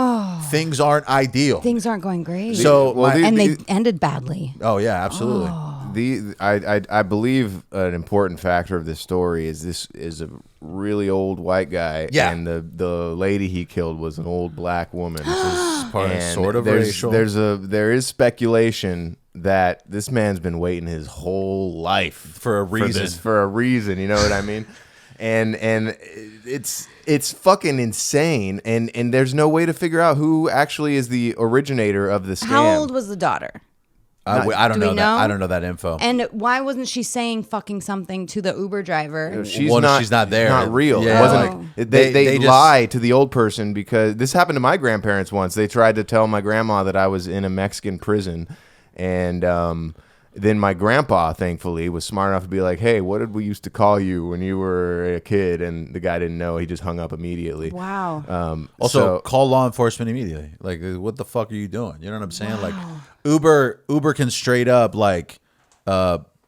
Speaker 1: things aren't ideal.
Speaker 3: Things aren't going great.
Speaker 1: So
Speaker 3: and they ended badly.
Speaker 1: oh yeah, absolutely.
Speaker 2: I believe an important factor of this story is this is a really old white guy,
Speaker 1: Yeah.
Speaker 2: and the lady he killed was an old black woman.
Speaker 1: Part of
Speaker 2: And
Speaker 1: sort of
Speaker 2: there's,
Speaker 1: racial.
Speaker 2: there is speculation that this man's been waiting his whole life
Speaker 1: For a reason.
Speaker 2: for a reason, you know what I mean? And it's fucking insane, and there's no way to figure out who actually is the originator of the scam.
Speaker 3: How old was the daughter?
Speaker 1: I don't
Speaker 3: Do we
Speaker 1: know that.
Speaker 3: know?
Speaker 1: I don't know that info.
Speaker 3: And why wasn't she saying fucking something to the Uber driver?
Speaker 2: She's
Speaker 1: Well,
Speaker 2: not.
Speaker 1: she's not there.
Speaker 2: Not real.
Speaker 1: Yeah.
Speaker 2: It wasn't.
Speaker 1: Oh.
Speaker 2: They
Speaker 1: They just-
Speaker 2: lie to the old person because this happened to my grandparents once. They tried to tell my grandma that I was in a Mexican prison, and then my grandpa, thankfully, was smart enough to be like, "Hey, what did we used to call you when you were a kid?" And the guy didn't know. He just hung up immediately.
Speaker 3: Wow.
Speaker 1: Also,
Speaker 2: so-
Speaker 1: call law enforcement immediately. Like, what the fuck are you doing? You know what I'm saying? Like, Uber can straight up like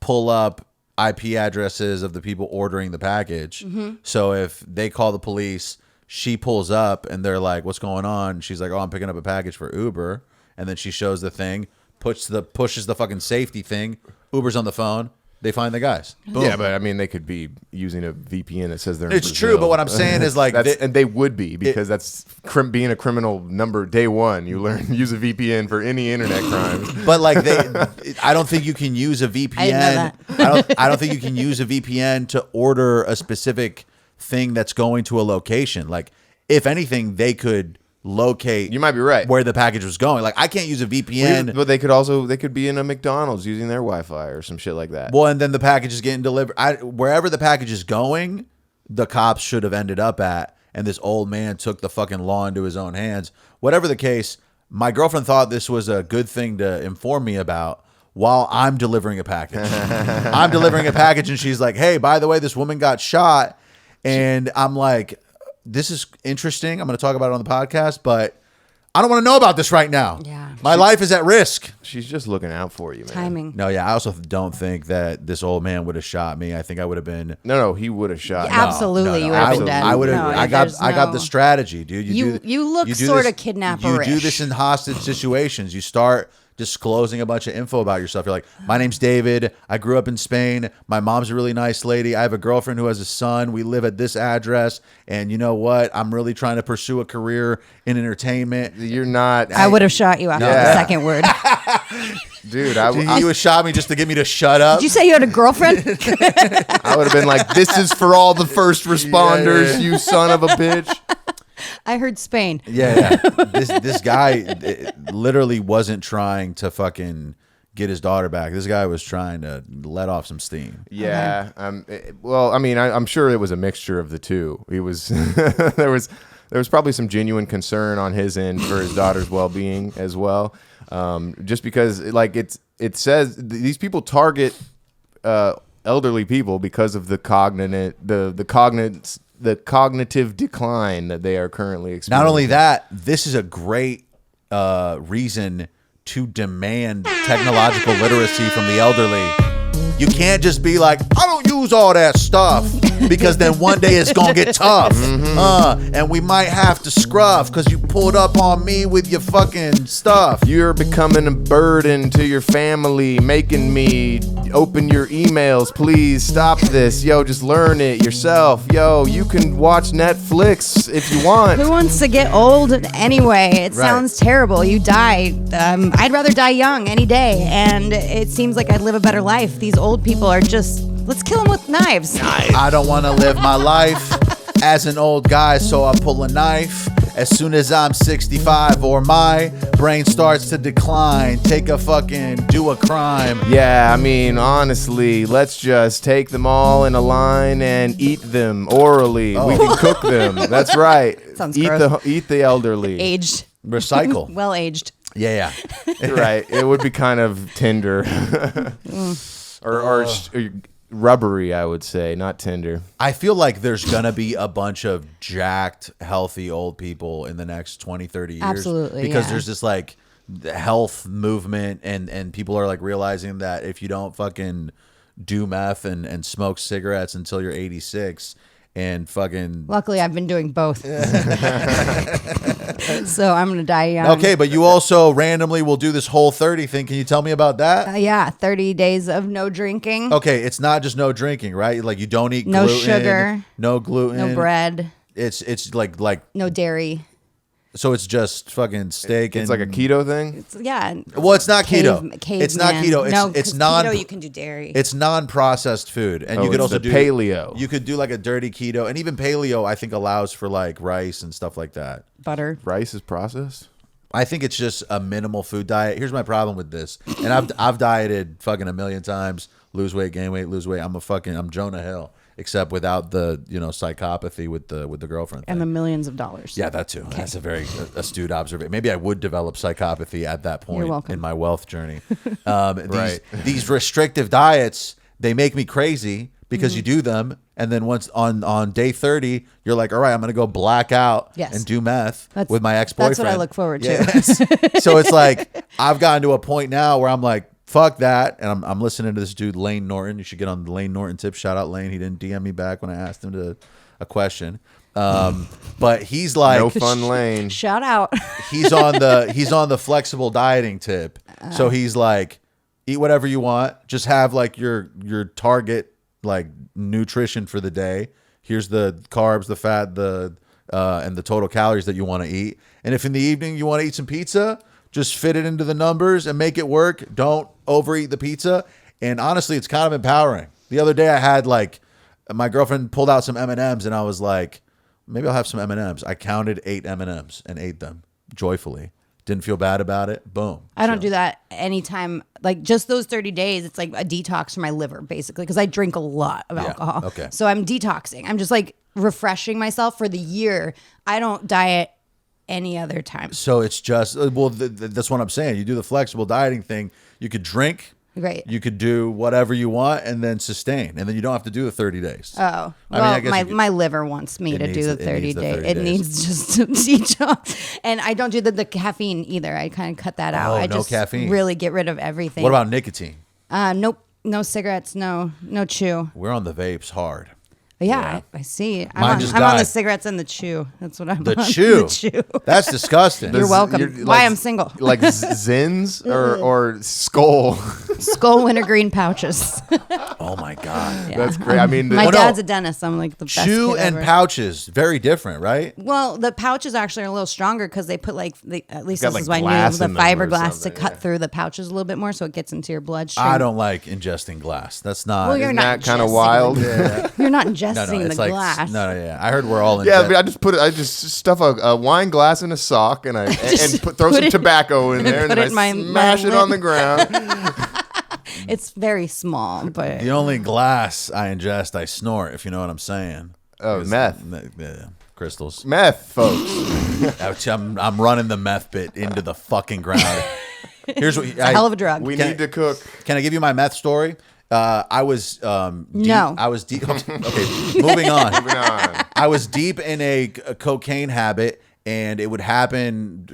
Speaker 1: pull up IP addresses of the people ordering the package. So if they call the police, she pulls up and they're like, "What's going on?" She's like, "Oh, I'm picking up a package for Uber," and then she shows the thing. Pushes the fucking safety thing. Uber's on the phone. They find the guys. Boom.
Speaker 2: Yeah, but I mean, they could be using a VPN that says they're.
Speaker 1: It's
Speaker 2: in
Speaker 1: true,
Speaker 2: Brazil.
Speaker 1: but what I'm saying is like,
Speaker 2: and they would be because that's being a criminal number day one. You learn use a VPN for any internet crimes.
Speaker 1: but like I don't think you can use a VPN.
Speaker 3: I didn't know
Speaker 1: I don't think you can use a VPN to order a specific thing that's going to a location. Like, if anything, they could locate.
Speaker 2: You might be right.
Speaker 1: Where the package was going. Like, I can't use a VPN.
Speaker 2: But they could be in a McDonald's using their Wi-Fi or some shit like that.
Speaker 1: Well, and then the package is getting delivered. Wherever the package is going, the cops should have ended up at. And this old man took the fucking law into his own hands. Whatever the case, my girlfriend thought this was a good thing to inform me about while I'm delivering a package. I'm delivering a package, and she's like, "Hey, by the way, this woman got shot." And I'm like, "This is interesting. I'm going to talk about it on the podcast, but I don't want to know about this right now.
Speaker 3: Yeah.
Speaker 1: My life is at risk."
Speaker 2: She's just looking out for you, man.
Speaker 3: Timing.
Speaker 1: No, yeah, I also don't think that this old man would have shot me. I think I would have been.
Speaker 2: No, he would have shot.
Speaker 3: Yeah, absolutely, you would have been dead.
Speaker 1: I would have.
Speaker 3: No,
Speaker 1: I got
Speaker 3: there's
Speaker 1: the
Speaker 3: no-
Speaker 1: strategy, dude.
Speaker 3: You look
Speaker 1: do
Speaker 3: sorta
Speaker 1: this-
Speaker 3: kidnapper-ish.
Speaker 1: You do this in hostage situations. You start disclosing a bunch of info about yourself. You're like, "My name's David. I grew up in Spain. My mom's a really nice lady. I have a girlfriend who has a son. We live at this address. And you know what? I'm really trying to pursue a career in entertainment."
Speaker 2: You're not.
Speaker 3: I would have shot you after the
Speaker 2: Yeah.
Speaker 3: second word.
Speaker 2: Dude,
Speaker 1: He was shot me just to get me to shut up.
Speaker 3: Did you say you had a girlfriend?
Speaker 2: I would have been like, "This is for all the first responders,
Speaker 1: Yeah.
Speaker 2: you son of a bitch."
Speaker 3: I heard Spain.
Speaker 1: Yeah. This guy literally wasn't trying to fucking get his daughter back. This guy was trying to let off some steam.
Speaker 2: Yeah. Well, I mean, I'm sure it was a mixture of the two. He was there was probably some genuine concern on his end for his daughter's well-being as well. Just because, like, it says these people target elderly people because of the cognitive decline that they are currently experiencing.
Speaker 1: Not only that, this is a great reason to demand technological literacy from the elderly. You can't just be like, "I don't use use all that stuff because then one day it's gonna get tough. And we might have to scruff because you pulled up on me with your fucking stuff.
Speaker 2: You're becoming a burden to your family, making me open your emails. Please stop this. Yo, just learn it yourself. Yo, you can watch Netflix if you want.
Speaker 3: Who wants to get old anyway? It sounds terrible. You die. I'd rather die young any day. And it seems like I'd live a better life. These old people are just, let's kill them with knives.
Speaker 1: I don't want to live my life as an old guy, so I pull a knife. As soon as I'm 65 or my brain starts to decline, do a crime.
Speaker 2: Yeah, I mean, honestly, let's just take them all in a line and eat them orally. We can cook them. That's right.
Speaker 3: Sounds
Speaker 2: eat
Speaker 3: gross.
Speaker 2: eat the elderly.
Speaker 3: Aged.
Speaker 1: Recycle.
Speaker 3: Well aged.
Speaker 1: Yeah.
Speaker 2: Right. It would be kind of tender. or rubbery, I would say, not tender.
Speaker 1: I feel like there's going to be a bunch of jacked, healthy old people in the next 20, 30 years.
Speaker 3: Absolutely,
Speaker 1: Because
Speaker 3: yeah.
Speaker 1: there's this like health movement and people are like realizing that if you don't fucking do meth and smoke cigarettes until you're 86 and fucking...
Speaker 3: Luckily, I've been doing both. So I'm going to die young.
Speaker 1: Okay, but you also randomly will do this Whole30 thing. Can you tell me about that?
Speaker 3: Yeah, 30 days of no drinking.
Speaker 1: Okay, it's not just no drinking, right? Like you don't eat
Speaker 3: No
Speaker 1: gluten,
Speaker 3: sugar.
Speaker 1: no gluten,
Speaker 3: No bread.
Speaker 1: It's like
Speaker 3: No dairy.
Speaker 1: so it's just fucking steak and
Speaker 2: It's like a keto thing.
Speaker 3: Yeah.
Speaker 1: Well, it's not keto. It's not
Speaker 3: caveman.
Speaker 1: keto.
Speaker 3: No,
Speaker 1: It's
Speaker 3: 'cause
Speaker 1: non.
Speaker 3: keto, you can do dairy.
Speaker 1: It's non-processed food, and
Speaker 2: Oh,
Speaker 1: you could
Speaker 2: it's
Speaker 1: also
Speaker 2: the
Speaker 1: do
Speaker 2: paleo.
Speaker 1: You could do like a dirty keto, and even paleo, I think allows for like rice and stuff like that.
Speaker 3: Butter.
Speaker 2: Rice is processed.
Speaker 1: I think it's just a minimal food diet. Here's my problem with this, and I've dieted fucking a million times. Lose weight, gain weight, lose weight. I'm Jonah Hill, except without the psychopathy with the girlfriend thing.
Speaker 3: And the millions of dollars.
Speaker 1: Yeah, that too. That's a very astute observation. Maybe I would develop psychopathy at that point
Speaker 3: welcome.
Speaker 1: in my wealth journey.
Speaker 2: Right.
Speaker 1: These restrictive diets, they make me crazy because you do them, and then once on day 30, you're like, all right, I'm gonna go black out
Speaker 3: Yes.
Speaker 1: and do meth with my ex-boyfriend.
Speaker 3: That's what I look forward to.
Speaker 1: Yes. So it's like I've gotten to a point now where I'm like, fuck that, and I'm listening to this dude Lane Norton. You should get on the Lane Norton tip. Shout out Lane. He didn't DM me back when I asked him a question. But he's like,
Speaker 2: No fun lane.
Speaker 3: Shout out.
Speaker 1: he's on the flexible dieting tip. So he's like, eat whatever you want. Just have like your target like nutrition for the day. Here's the carbs, the fat, and the total calories that you want to eat. And if in the evening you want to eat some pizza, just fit it into the numbers and make it work. Don't overeat the pizza. And honestly, it's kind of empowering. The other day I had like my girlfriend pulled out some M&Ms and I was like, maybe I'll have some M&Ms. I counted 8 M&Ms and ate them joyfully. Didn't feel bad about it. Boom.
Speaker 3: I don't do that anytime. Like just those 30 days, it's like a detox for my liver, basically, because I drink a lot of alcohol.
Speaker 1: Okay.
Speaker 3: So I'm detoxing. I'm just like refreshing myself for the year. I don't diet any other time.
Speaker 1: So it's just, well, that's what I'm saying. You do the flexible dieting thing. You could drink.
Speaker 3: Right.
Speaker 1: You could do whatever you want and then sustain. And then you don't have to do the 30 days.
Speaker 3: Oh, well,
Speaker 1: I guess you could-
Speaker 3: my liver wants me
Speaker 1: It
Speaker 3: to
Speaker 1: needs
Speaker 3: do the
Speaker 1: the- it
Speaker 3: 30
Speaker 1: needs the
Speaker 3: day.
Speaker 1: 30
Speaker 3: It
Speaker 1: days.
Speaker 3: needs just to detox. And I don't do the caffeine either. I kind of cut that out.
Speaker 1: Oh,
Speaker 3: I
Speaker 1: no
Speaker 3: just
Speaker 1: caffeine.
Speaker 3: really get rid of everything.
Speaker 1: What about nicotine?
Speaker 3: Nope. No cigarettes. No chew.
Speaker 1: We're on the vapes hard.
Speaker 3: But yeah, I see. I'm,
Speaker 1: Mine
Speaker 3: on,
Speaker 1: just
Speaker 3: I'm on the
Speaker 1: died.
Speaker 3: cigarettes and the chew. That's what I'm
Speaker 1: The
Speaker 3: on.
Speaker 1: chew.
Speaker 3: The chew.
Speaker 1: That's disgusting.
Speaker 3: You're welcome. Why I'm single.
Speaker 2: Like Zins or Skull.
Speaker 3: Skull wintergreen pouches.
Speaker 1: Oh my God.
Speaker 2: That's great. I mean,
Speaker 3: My
Speaker 1: Well, no.
Speaker 3: dad's a dentist. I'm like the best
Speaker 1: Chew
Speaker 3: kid
Speaker 1: and
Speaker 3: ever.
Speaker 1: pouches, very different, right?
Speaker 3: Well, the pouches actually are a little stronger because they put like at least
Speaker 2: Got,
Speaker 3: this is
Speaker 2: like,
Speaker 3: what I knew,
Speaker 2: glass
Speaker 3: the
Speaker 2: in them or
Speaker 3: fiberglass to
Speaker 2: something,
Speaker 3: cut
Speaker 2: yeah.
Speaker 3: through the pouches a little bit more so it gets into your bloodstream.
Speaker 1: I don't like ingesting glass. That's not.
Speaker 3: Well, you're
Speaker 2: Isn't
Speaker 3: not
Speaker 2: that kind of
Speaker 3: ingesting
Speaker 2: wild?
Speaker 3: the- You're not ingesting
Speaker 1: it's
Speaker 3: the
Speaker 1: like
Speaker 3: glass.
Speaker 1: no, yeah. I heard we're all in.
Speaker 2: Yeah, I mean, I just stuff a wine glass in a sock and throw
Speaker 3: put
Speaker 2: some
Speaker 3: it-
Speaker 2: tobacco in there and
Speaker 3: put
Speaker 2: then
Speaker 3: it in my
Speaker 2: smash it
Speaker 3: lip.
Speaker 2: on the ground.
Speaker 3: It's very small, but
Speaker 1: The only glass I ingest, I snort. If you know what I'm saying.
Speaker 2: Oh,
Speaker 1: Because-
Speaker 2: meth.
Speaker 1: Yeah, crystals.
Speaker 2: Meth, folks.
Speaker 1: Ouch, I'm running the meth bit into the fucking ground. Here's what
Speaker 3: it's a hell of a drug.
Speaker 2: We
Speaker 1: Can-
Speaker 2: need to cook.
Speaker 1: Can I give you my meth story? I was deep,
Speaker 3: No.
Speaker 1: I was deep. Okay, moving on.
Speaker 2: Moving on.
Speaker 1: I was deep in a cocaine habit, and it would happen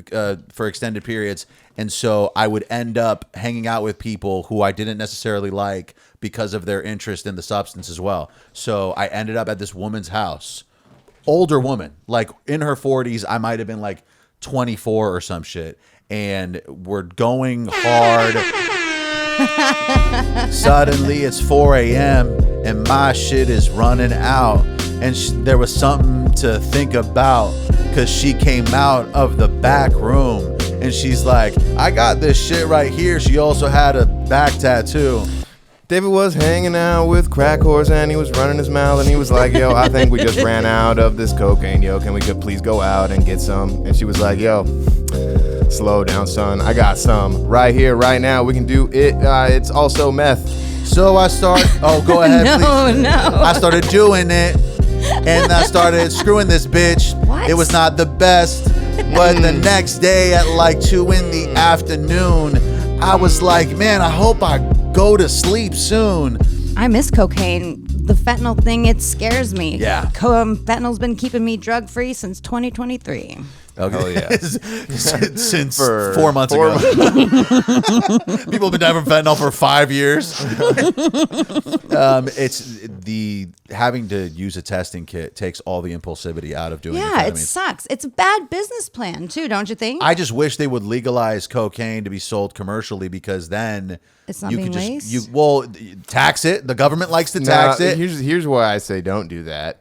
Speaker 1: for extended periods. And so I would end up hanging out with people who I didn't necessarily like because of their interest in the substance as well. So I ended up at this woman's house, older woman, like in her 40s. I might have been like 24 or some shit. And we're going hard. Suddenly it's 4 a.m. and my shit is running out. And there was something to think about, because she came out of the back room and she's like, I got this shit right here. She also had a back tattoo.
Speaker 2: David was hanging out with Crack Horse and he was running his mouth and he was like, yo, I think we just ran out of this cocaine. Yo, can we please go out and get some? And she was like, yo, slow down, son. I got some right here, right now. We can do it. It's also meth.
Speaker 1: So I go ahead, please.
Speaker 3: No.
Speaker 1: I started doing it and I started screwing this bitch.
Speaker 3: What?
Speaker 1: It was not the best. But the next day at like 2 in the afternoon, I was like, man, I hope I go to sleep soon.
Speaker 3: I miss cocaine. The fentanyl thing, it scares me.
Speaker 1: Yeah.
Speaker 3: Fentanyl's been keeping me drug free since 2023.
Speaker 1: Okay.
Speaker 2: Oh, yeah.
Speaker 1: Since
Speaker 2: For
Speaker 1: 4 months ago. People have been dying from fentanyl for 5 years. It's the having to use a testing kit takes all the impulsivity out of doing
Speaker 3: Yeah, it
Speaker 1: amphetamines.
Speaker 3: sucks. It's a bad business plan too, don't you think?
Speaker 1: I just wish they would legalize cocaine to be sold commercially, because then
Speaker 3: It's not
Speaker 1: you
Speaker 3: being
Speaker 1: could
Speaker 3: laced?
Speaker 1: tax it. The government likes to tax it.
Speaker 2: Here's why I say don't do that.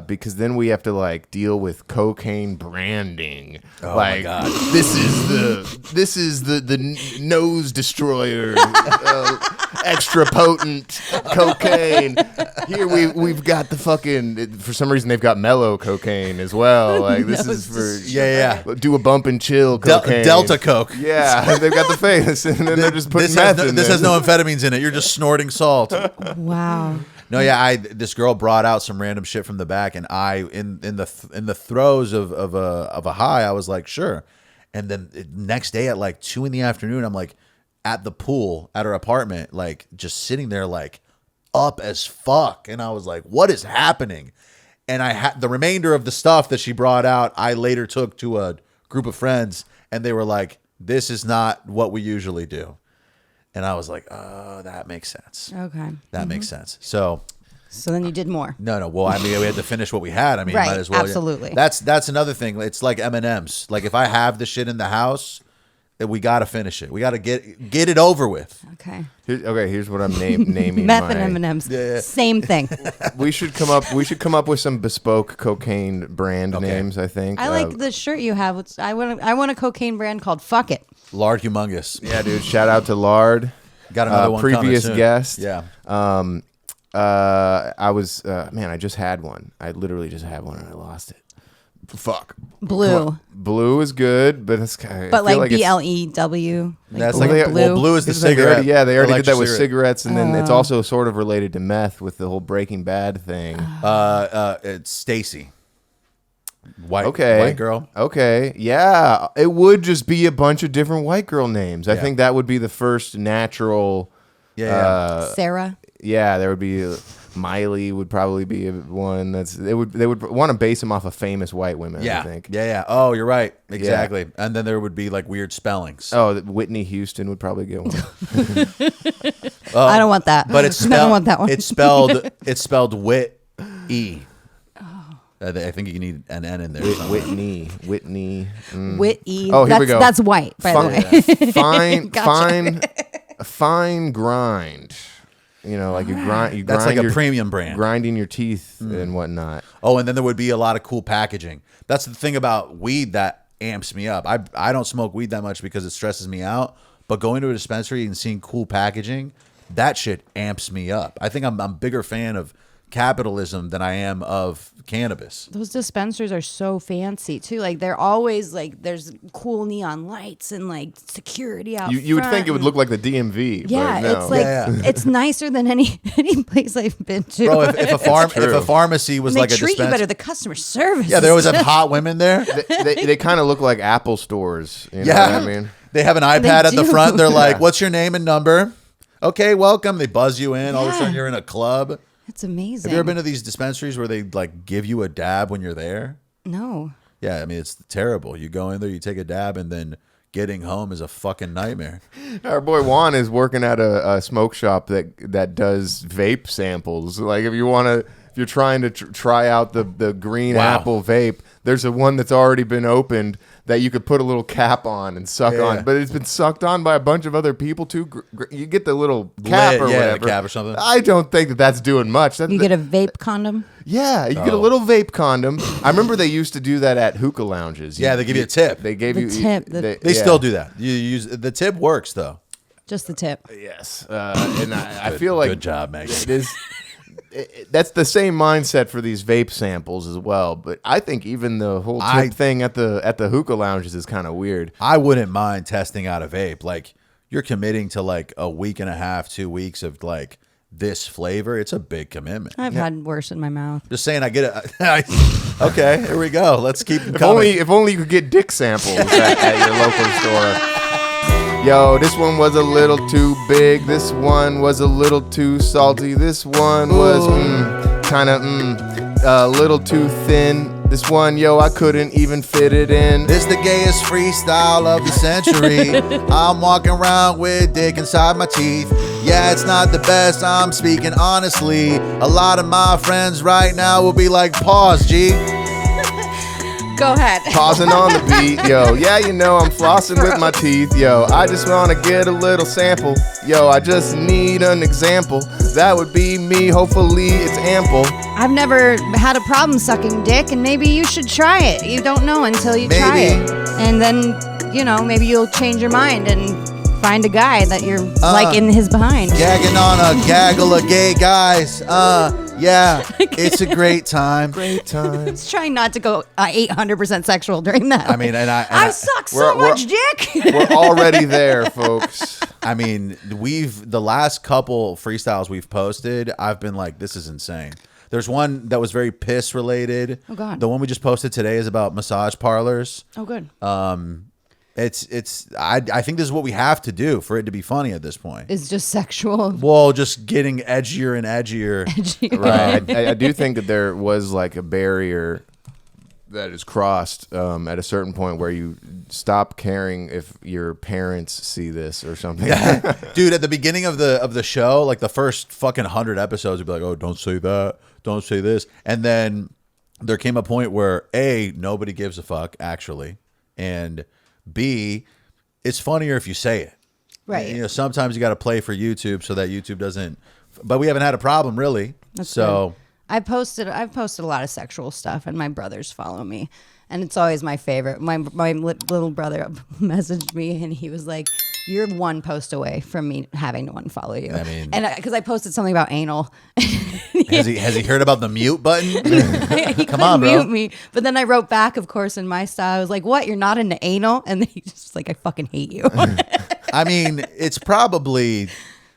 Speaker 2: Because then we have to like deal with cocaine branding.
Speaker 1: Oh
Speaker 2: like,
Speaker 1: my God.
Speaker 2: this is the nose destroyer, extra potent cocaine. Here we've got the fucking, for some reason they've got mellow cocaine as well. Like this is for
Speaker 1: Yeah.
Speaker 2: do a bump and chill cocaine.
Speaker 1: Delta Coke.
Speaker 2: Yeah, they've got the face, and then they're just putting meth in
Speaker 1: This
Speaker 2: there.
Speaker 1: has no amphetamines in it. You're just snorting salt.
Speaker 3: Wow.
Speaker 1: No, yeah, this girl brought out some random shit from the back, and I, in the throes of a high, I was like, sure. And then next day at like 2 in the afternoon, I'm like at the pool at her apartment, like just sitting there, like up as fuck, and I was like, what is happening? And I had the remainder of the stuff that she brought out, I later took to a group of friends, and they were like, this is not what we usually do. And I was like, oh, that makes sense.
Speaker 3: Okay.
Speaker 1: That makes sense. So
Speaker 3: then you did more.
Speaker 1: no. Well, I mean, we had to finish what we had. I mean,
Speaker 3: Right,
Speaker 1: might as well.
Speaker 3: absolutely.
Speaker 1: That's another thing. It's like M&Ms. Like if I have the shit in the house, we got to finish it. We got to get it over with.
Speaker 3: Okay.
Speaker 2: Here's what I'm naming.
Speaker 3: Meth
Speaker 2: my,
Speaker 3: and M&Ms.
Speaker 1: Yeah.
Speaker 3: Same thing.
Speaker 2: We should come up with some bespoke cocaine brand names. I think.
Speaker 3: I like the shirt you have. I want a cocaine brand called Fuck It.
Speaker 1: Lard humongous.
Speaker 2: Yeah, dude. Shout out to Lard.
Speaker 1: Got another one coming
Speaker 2: previous
Speaker 1: soon.
Speaker 2: guest.
Speaker 1: Yeah.
Speaker 2: I was man. I just had one. I literally just had one and I lost it. Fuck.
Speaker 3: Blue.
Speaker 2: Blue is good, but it's kind of.
Speaker 3: But like BLEW.
Speaker 1: That's
Speaker 3: blue.
Speaker 1: like blue is the cigarette.
Speaker 2: They already did
Speaker 1: electric
Speaker 2: that with
Speaker 1: cigarette.
Speaker 2: cigarettes, and then it's also sort of related to meth with the whole Breaking Bad thing.
Speaker 1: It's Stacy. White girl.
Speaker 2: Okay, yeah, it would just be a bunch of different white girl names. I
Speaker 1: Yeah.
Speaker 2: think that would be the first natural.
Speaker 1: Yeah.
Speaker 3: Sarah.
Speaker 2: Yeah, there would be Miley would probably be one they would want to base them off of famous white women.
Speaker 1: Yeah.
Speaker 2: I think.
Speaker 1: Yeah. Oh, you're right. Exactly. And then there would be like weird spellings.
Speaker 2: Oh, Whitney Houston would probably get one.
Speaker 3: I don't want that.
Speaker 1: But it's
Speaker 3: I don't want that one.
Speaker 1: It's spelled Whit E. I think you need an N in there.
Speaker 2: Whitney.
Speaker 3: Whit-E.
Speaker 2: Oh, here we go.
Speaker 3: That's white, by the way.
Speaker 2: Fine grind. You know, like you grind.
Speaker 1: That's like a
Speaker 2: your,
Speaker 1: premium brand.
Speaker 2: grinding your teeth and whatnot.
Speaker 1: Oh, and then there would be a lot of cool packaging. That's the thing about weed that amps me up. I don't smoke weed that much because it stresses me out. But going to a dispensary and seeing cool packaging, that shit amps me up. I think I'm a bigger fan of capitalism than I am of cannabis.
Speaker 3: Those dispensaries are so fancy too. Like they're always like there's cool neon lights and like security out.
Speaker 2: You would
Speaker 3: front
Speaker 2: think it would
Speaker 3: and-
Speaker 2: look like the DMV.
Speaker 3: Yeah,
Speaker 2: but no.
Speaker 3: it's like
Speaker 1: Yeah.
Speaker 3: it's nicer than any place I've been to.
Speaker 1: Bro, if a pharmacy was
Speaker 3: And they
Speaker 1: like a
Speaker 3: treat you
Speaker 1: dispensary,
Speaker 3: better. The customer service.
Speaker 1: yeah, they always have hot women there.
Speaker 2: they kind of look like Apple stores. You know
Speaker 1: Yeah,
Speaker 2: what I mean?
Speaker 1: they have an iPad at the
Speaker 3: do.
Speaker 1: front. They're like,
Speaker 2: Yeah.
Speaker 1: "What's your name and number?" Okay, welcome. They buzz you in. All of a
Speaker 3: Yeah.
Speaker 1: sudden, you're in a club.
Speaker 3: It's amazing.
Speaker 1: Have you ever been to these dispensaries where they like give you a dab when you're there?
Speaker 3: No.
Speaker 1: Yeah, I mean it's terrible. You go in there, you take a dab, and then getting home is a fucking nightmare.
Speaker 2: Our boy Juan is working at a smoke shop that does vape samples. Like if you're trying to try out the green apple vape, there's a one that's already been opened that you could put a little cap on and suck on, but it's been sucked on by a bunch of other people too. You get the little cap or whatever,
Speaker 1: the cap or something.
Speaker 2: I don't think that's doing much.
Speaker 3: You get a vape condom.
Speaker 2: Yeah, you get a little vape condom. I remember they used to do that at hookah lounges.
Speaker 1: Yeah, they give you a tip.
Speaker 2: They gave
Speaker 3: The
Speaker 2: you
Speaker 3: tip,
Speaker 1: They still do that. You use the tip works though.
Speaker 3: Just the tip.
Speaker 2: Yes, and I feel like
Speaker 1: good job, Megan.
Speaker 2: It is. That's the same mindset for these vape samples as well. But I think even the whole tip thing at the hookah lounges is kind of weird.
Speaker 1: I wouldn't mind testing out a vape. Like you're committing to like a week and a half, 2 weeks of like this flavor. It's a big commitment.
Speaker 3: I've had worse in my mouth.
Speaker 1: Just saying, I get it. Okay, here we go. Let's keep them coming.
Speaker 2: If only you could get dick samples at your local store. Yo, this one was a little too big. This one was a little too salty. This one was kind of a little too thin. This one, yo, I couldn't even fit it in.
Speaker 1: This the gayest freestyle of the century. I'm walking around with dick inside my teeth. Yeah, it's not the best, I'm speaking honestly. A lot of my friends right now will be like, pause, G.
Speaker 3: Go ahead.
Speaker 2: Pausing on the beat, yo. Yeah, you know I'm flossing with my teeth, yo. I just want to get a little sample, yo. I just need an example. That would be me. Hopefully it's ample.
Speaker 3: I've never had a problem sucking dick, and maybe you should try it. You don't know until you try it, and then maybe you'll change your mind and find a guy that you're like in his behind.
Speaker 1: Gagging on a gaggle of gay guys. Yeah, it's a great time.
Speaker 2: Great time.
Speaker 3: It's trying not to go 800% sexual during that.
Speaker 1: I mean,
Speaker 3: I suck so much dick.
Speaker 2: We're already there, folks.
Speaker 1: I mean, the last couple freestyles we've posted, I've been like, this is insane. There's one that was very piss related.
Speaker 3: Oh God.
Speaker 1: The one we just posted today is about massage parlors.
Speaker 3: Oh good.
Speaker 1: I think this is what we have to do for it to be funny at this point.
Speaker 3: It's just sexual.
Speaker 1: Well, just getting edgier and edgier.
Speaker 2: Right. I do think that there was like a barrier that is crossed at a certain point where you stop caring if your parents see this or something.
Speaker 1: Dude, at the beginning of the show, like the first fucking 100 episodes, would be like, oh, don't say that, don't say this. And then there came a point where A, nobody gives a fuck, actually. And B, it's funnier if you say it.
Speaker 3: Right.
Speaker 1: Sometimes you got to play for YouTube so that YouTube doesn't. But we haven't had a problem really.
Speaker 3: That's
Speaker 1: so
Speaker 3: good. I've posted a lot of sexual stuff, and my brothers follow me, and it's always my favorite. My little brother messaged me, and he was like, "You're one post away from me having to unfollow you."
Speaker 1: I mean,
Speaker 3: and because I posted something about anal.
Speaker 1: Has he heard about the mute button?
Speaker 3: He
Speaker 1: Come on, bro.
Speaker 3: mute me, but then I wrote back, of course, in my style. I was like, "What? You're not into anal?" And then he just like, "I fucking hate you."
Speaker 1: I mean, it's probably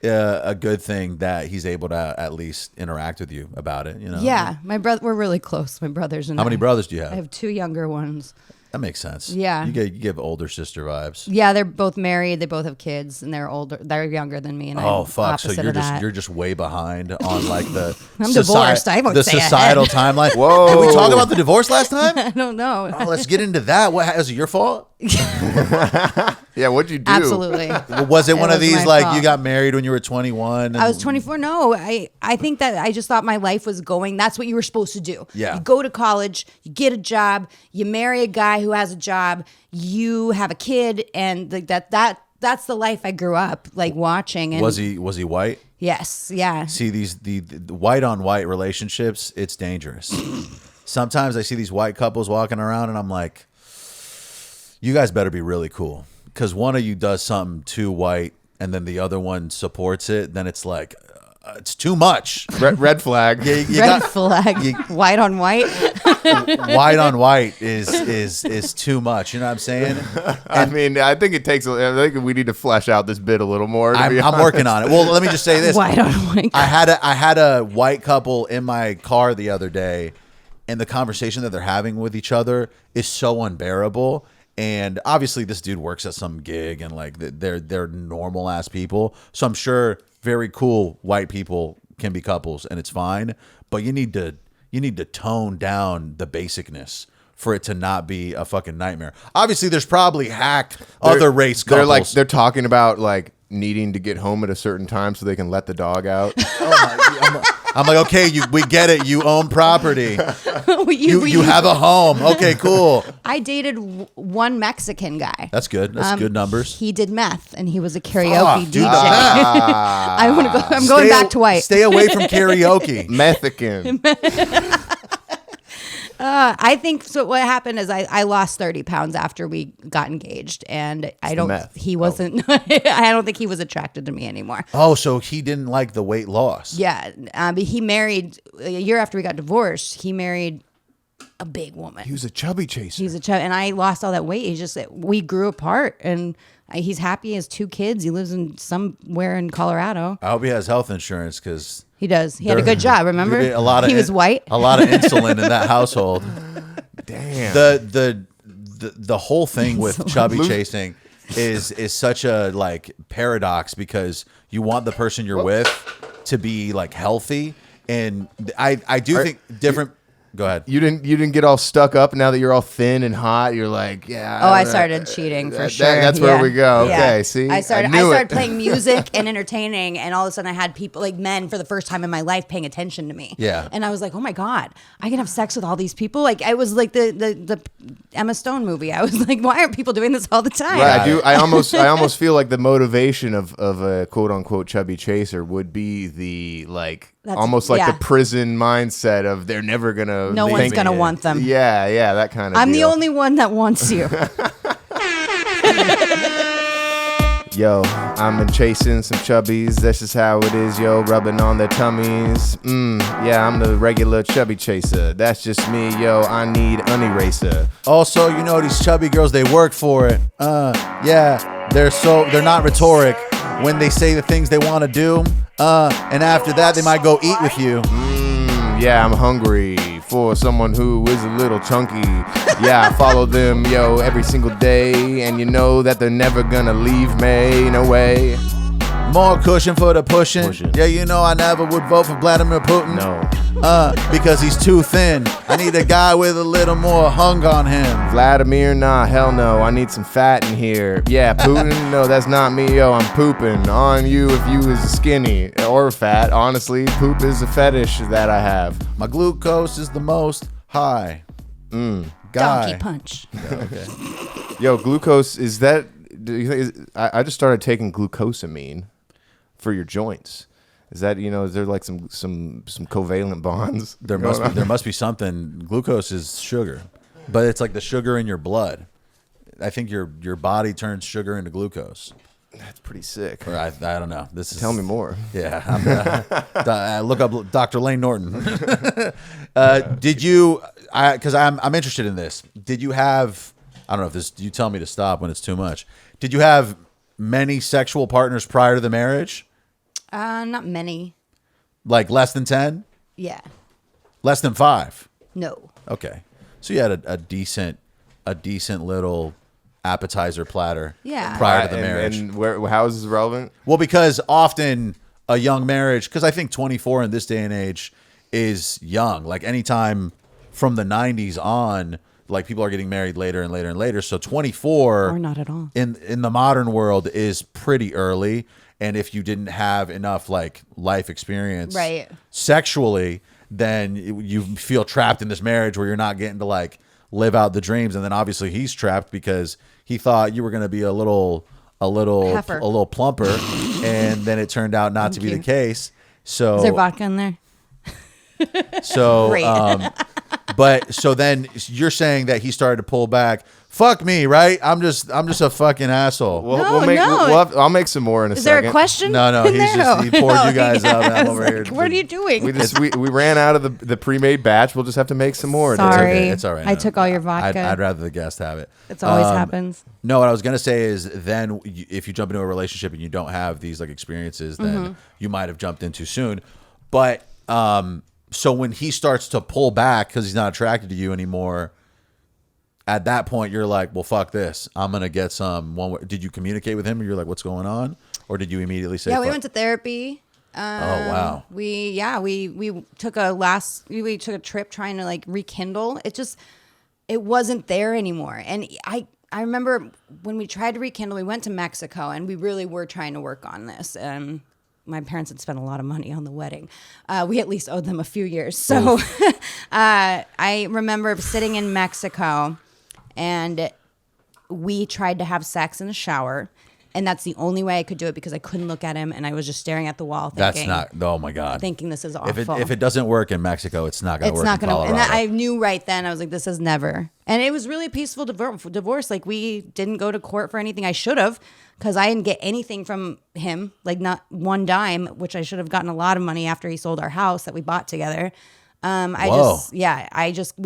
Speaker 1: a good thing that he's able to at least interact with you about it.
Speaker 3: Yeah, my brother. We're really close. My brothers and
Speaker 1: How many brothers do you have?
Speaker 3: I have 2 younger ones.
Speaker 1: That makes sense.
Speaker 3: Yeah.
Speaker 1: You give older sister vibes.
Speaker 3: Yeah, they're both married. They both have kids, and they're older. They're younger than me. And I'm
Speaker 1: fuck! So
Speaker 3: opposite
Speaker 1: you're just way behind on like the
Speaker 3: I'm divorced. I won't
Speaker 1: the
Speaker 3: say
Speaker 1: societal
Speaker 3: ahead.
Speaker 1: timeline.
Speaker 2: Whoa!
Speaker 1: Did we talk about the divorce last time?
Speaker 3: I don't know.
Speaker 1: Oh, let's get into that. Was it your fault?
Speaker 2: Yeah, what'd you do?
Speaker 3: Absolutely.
Speaker 1: Was it one of
Speaker 3: was
Speaker 1: these
Speaker 3: my
Speaker 1: like
Speaker 3: fault.
Speaker 1: you got married when you were 21?
Speaker 3: I was 24. No, I think that I just thought my life was going. That's what you were supposed to do.
Speaker 1: Yeah.
Speaker 3: You go to college, you get a job, you marry a guy who has a job, you have a kid, and that's the life I grew up like watching. And
Speaker 1: Was he white?
Speaker 3: Yes. Yeah.
Speaker 1: See the white on white relationships, it's dangerous. Sometimes I see these white couples walking around and I'm like, you guys better be really cool, because one of you does something too white and then the other one supports it, then it's like it's too much.
Speaker 2: Red flag.
Speaker 3: Red flag. White on white.
Speaker 1: White on white is too much. You know what I'm saying?
Speaker 2: I mean, I think I think we need to flesh out this bit a little more.
Speaker 1: I'm working on it. Well, let me just say this.
Speaker 3: White on white.
Speaker 1: I had a white couple in my car the other day, and the conversation that they're having with each other is so unbearable. And obviously, this dude works at some gig, and like they're normal ass people. So I'm sure very cool white people can be couples, and it's fine. But you need to tone down the basicness for it to not be a fucking nightmare. Obviously, there's probably other race couples.
Speaker 2: They're talking about like needing to get home at a certain time so they can let the dog out.
Speaker 1: I'm like, okay, we get it. You own property. You have a home. Okay, cool.
Speaker 3: I dated one Mexican guy.
Speaker 1: That's good. That's good numbers.
Speaker 3: He did meth, and he was a karaoke
Speaker 1: Fuck, dude,
Speaker 3: DJ. I'm going back to white.
Speaker 1: Stay away from karaoke.
Speaker 2: Methican.
Speaker 3: I think so. What happened is I lost 30 pounds after we got engaged, and I don't.
Speaker 2: meth.
Speaker 3: He wasn't. I don't think he was attracted to me anymore.
Speaker 1: Oh, so he didn't like the weight loss.
Speaker 3: Yeah, but he married a year after we got divorced. He married a big woman.
Speaker 2: He was a chubby chaser.
Speaker 3: He's a chub, and I lost all that weight. He's just we grew apart, and he's happy. He has 2 kids. He lives in somewhere in Colorado.
Speaker 1: I hope he has health insurance because
Speaker 3: He does. He had a good job. Remember, he was white.
Speaker 1: A lot of insulin in that household.
Speaker 2: Damn.
Speaker 1: The whole thing with chubby chasing is such a like paradox because you want the person you're with to be like healthy, and I do think different. Go ahead.
Speaker 2: You didn't get all stuck up now that you're all thin and hot. You're like, yeah.
Speaker 3: Oh, I started cheating for sure.
Speaker 2: That's where we go. Okay, see,
Speaker 3: I started
Speaker 2: knew it.
Speaker 3: playing music and entertaining, and all of a sudden I had people like men for the first time in my life paying attention to me.
Speaker 1: Yeah.
Speaker 3: And I was like, oh my god, I can have sex with all these people. Like I was like the Emma Stone movie. I was like, why aren't people doing this all the time?
Speaker 2: Right, I do. I almost feel like the motivation of a quote unquote chubby chaser would be the like. Almost like the prison mindset of they're never gonna.
Speaker 3: No one's gonna want them.
Speaker 2: Yeah, that kind of.
Speaker 3: I'm the
Speaker 2: deal.
Speaker 3: only one that wants you.
Speaker 2: Yo, I'm been chasing some chubbies. That's just how it is, yo. Rubbing on their tummies. Yeah, I'm the regular chubby chaser. That's just me, yo. I need an eraser.
Speaker 1: Also, you know these chubby girls, they work for it. Yeah, they're not rhetoric when they say the things they want to do. And after that, they might go eat with you.
Speaker 2: Yeah, I'm hungry for someone who is a little chunky. Yeah, I follow them, yo, every single day. And you know that they're never gonna leave me, no way.
Speaker 1: More cushion for the pushing. Yeah, you know I never would vote for Vladimir Putin.
Speaker 2: No.
Speaker 1: Because he's too thin. I need a guy with a little more hung on him.
Speaker 2: Vladimir, nah, hell no. I need some fat in here. Yeah, Putin, no, that's not me, yo. I'm pooping on you if you is skinny or fat. Honestly, poop is a fetish that I have.
Speaker 1: My glucose is the most high. Guy.
Speaker 3: Donkey punch.
Speaker 1: Yeah, okay.
Speaker 2: Yo, glucose, is that... I just started taking glucosamine for your joints. Is that, is there like some covalent bonds?
Speaker 1: There must be something. Glucose is sugar, but it's like the sugar in your blood. I think your body turns sugar into glucose.
Speaker 2: That's pretty sick.
Speaker 1: Or I don't know.
Speaker 2: Tell me more.
Speaker 1: Yeah, look up Dr. Lane Norton. Did you? Because I'm interested in this. Did you have? I don't know if this. You tell me to stop when it's too much. Did you have many sexual partners prior to the marriage?
Speaker 3: Not many.
Speaker 1: Like less than 10?
Speaker 3: Yeah.
Speaker 1: Less than 5?
Speaker 3: No.
Speaker 1: Okay. So you had a decent little appetizer platter prior to the marriage.
Speaker 2: And how is this relevant?
Speaker 1: Well, because often a young marriage, because I think 24 in this day and age is young. Like anytime from the 90s on, like people are getting married later and later and later. So 24
Speaker 3: or not at all
Speaker 1: in the modern world is pretty early. And if you didn't have enough like life experience sexually, then you feel trapped in this marriage where you're not getting to like live out the dreams. And then obviously he's trapped because he thought you were going to be a little plumper, and then it turned out not to be the case. So
Speaker 3: is there vodka in there?
Speaker 1: So, but so then you're saying that he started to pull back. Fuck me, right? I'm just a fucking asshole.
Speaker 2: I'll make some more in a second.
Speaker 3: Is there a question?
Speaker 1: No. He poured you guys up. I'm over here.
Speaker 3: What are you doing?
Speaker 2: We ran out of the pre-made batch. We'll just have to make some more.
Speaker 3: Sorry,
Speaker 1: it's all right.
Speaker 3: I took all your vodka.
Speaker 1: I'd rather the guest have it.
Speaker 3: It always happens.
Speaker 1: No, what I was gonna say is then if you jump into a relationship and you don't have these like experiences, then you might have jumped in too soon. But so when he starts to pull back because he's not attracted to you anymore, at that point you're like, well, fuck this. I'm gonna get some. Did you communicate with him? And you're like, what's going on? Or did you immediately say?
Speaker 3: Yeah, we went to therapy.
Speaker 1: Oh wow.
Speaker 3: We took a trip trying to like rekindle. It just it wasn't there anymore. And I remember when we tried to rekindle, we went to Mexico, and we really were trying to work on this. My parents had spent a lot of money on the wedding. We at least owed them a few years. So I remember sitting in Mexico, and we tried to have sex in the shower. And that's the only way I could do it because I couldn't look at him, and I was just staring at the wall thinking,
Speaker 1: That's not, oh my God.
Speaker 3: Thinking this is awful.
Speaker 1: If it doesn't work in Mexico, it's not going to work in Colorado.
Speaker 3: And I knew right then, I was like, this is never. And it was really a peaceful divorce. Like, we didn't go to court for anything. I should have, because I didn't get anything from him, like not one dime, which I should have gotten a lot of money after he sold our house that we bought together. We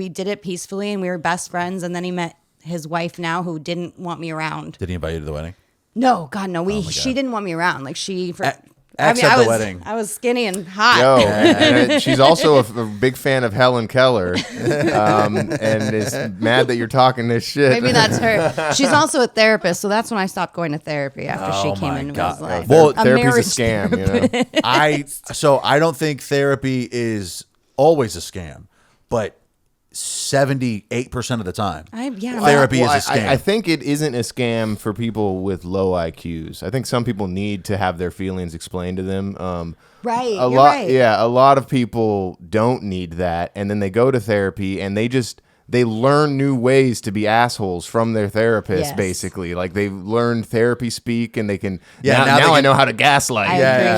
Speaker 3: did it peacefully, and we were best friends. And then he met his wife now, who didn't want me around.
Speaker 1: Did he invite you to the wedding?
Speaker 3: No, God, no. She didn't want me around. Like
Speaker 1: the wedding.
Speaker 3: I was skinny and hot.
Speaker 2: Yo, and she's also a big fan of Helen Keller, and is mad that you're talking this shit.
Speaker 3: Maybe that's her. She's also a therapist, so that's when I stopped going to therapy after she came into his life.
Speaker 1: Well,
Speaker 2: therapy's a scam, you know.
Speaker 1: I don't think therapy is always a scam, but 78% of the time, therapy is a scam.
Speaker 2: I think it isn't a scam for people with low IQs. I think some people need to have their feelings explained to them.
Speaker 3: Right,
Speaker 2: you're
Speaker 3: right.
Speaker 2: Yeah, a lot of people don't need that, and then they go to therapy and they learn new ways to be assholes from their therapist.
Speaker 3: Yes.
Speaker 2: Basically, like they've learned therapy speak, and they can.
Speaker 1: Yeah,
Speaker 2: now I know how to gaslight.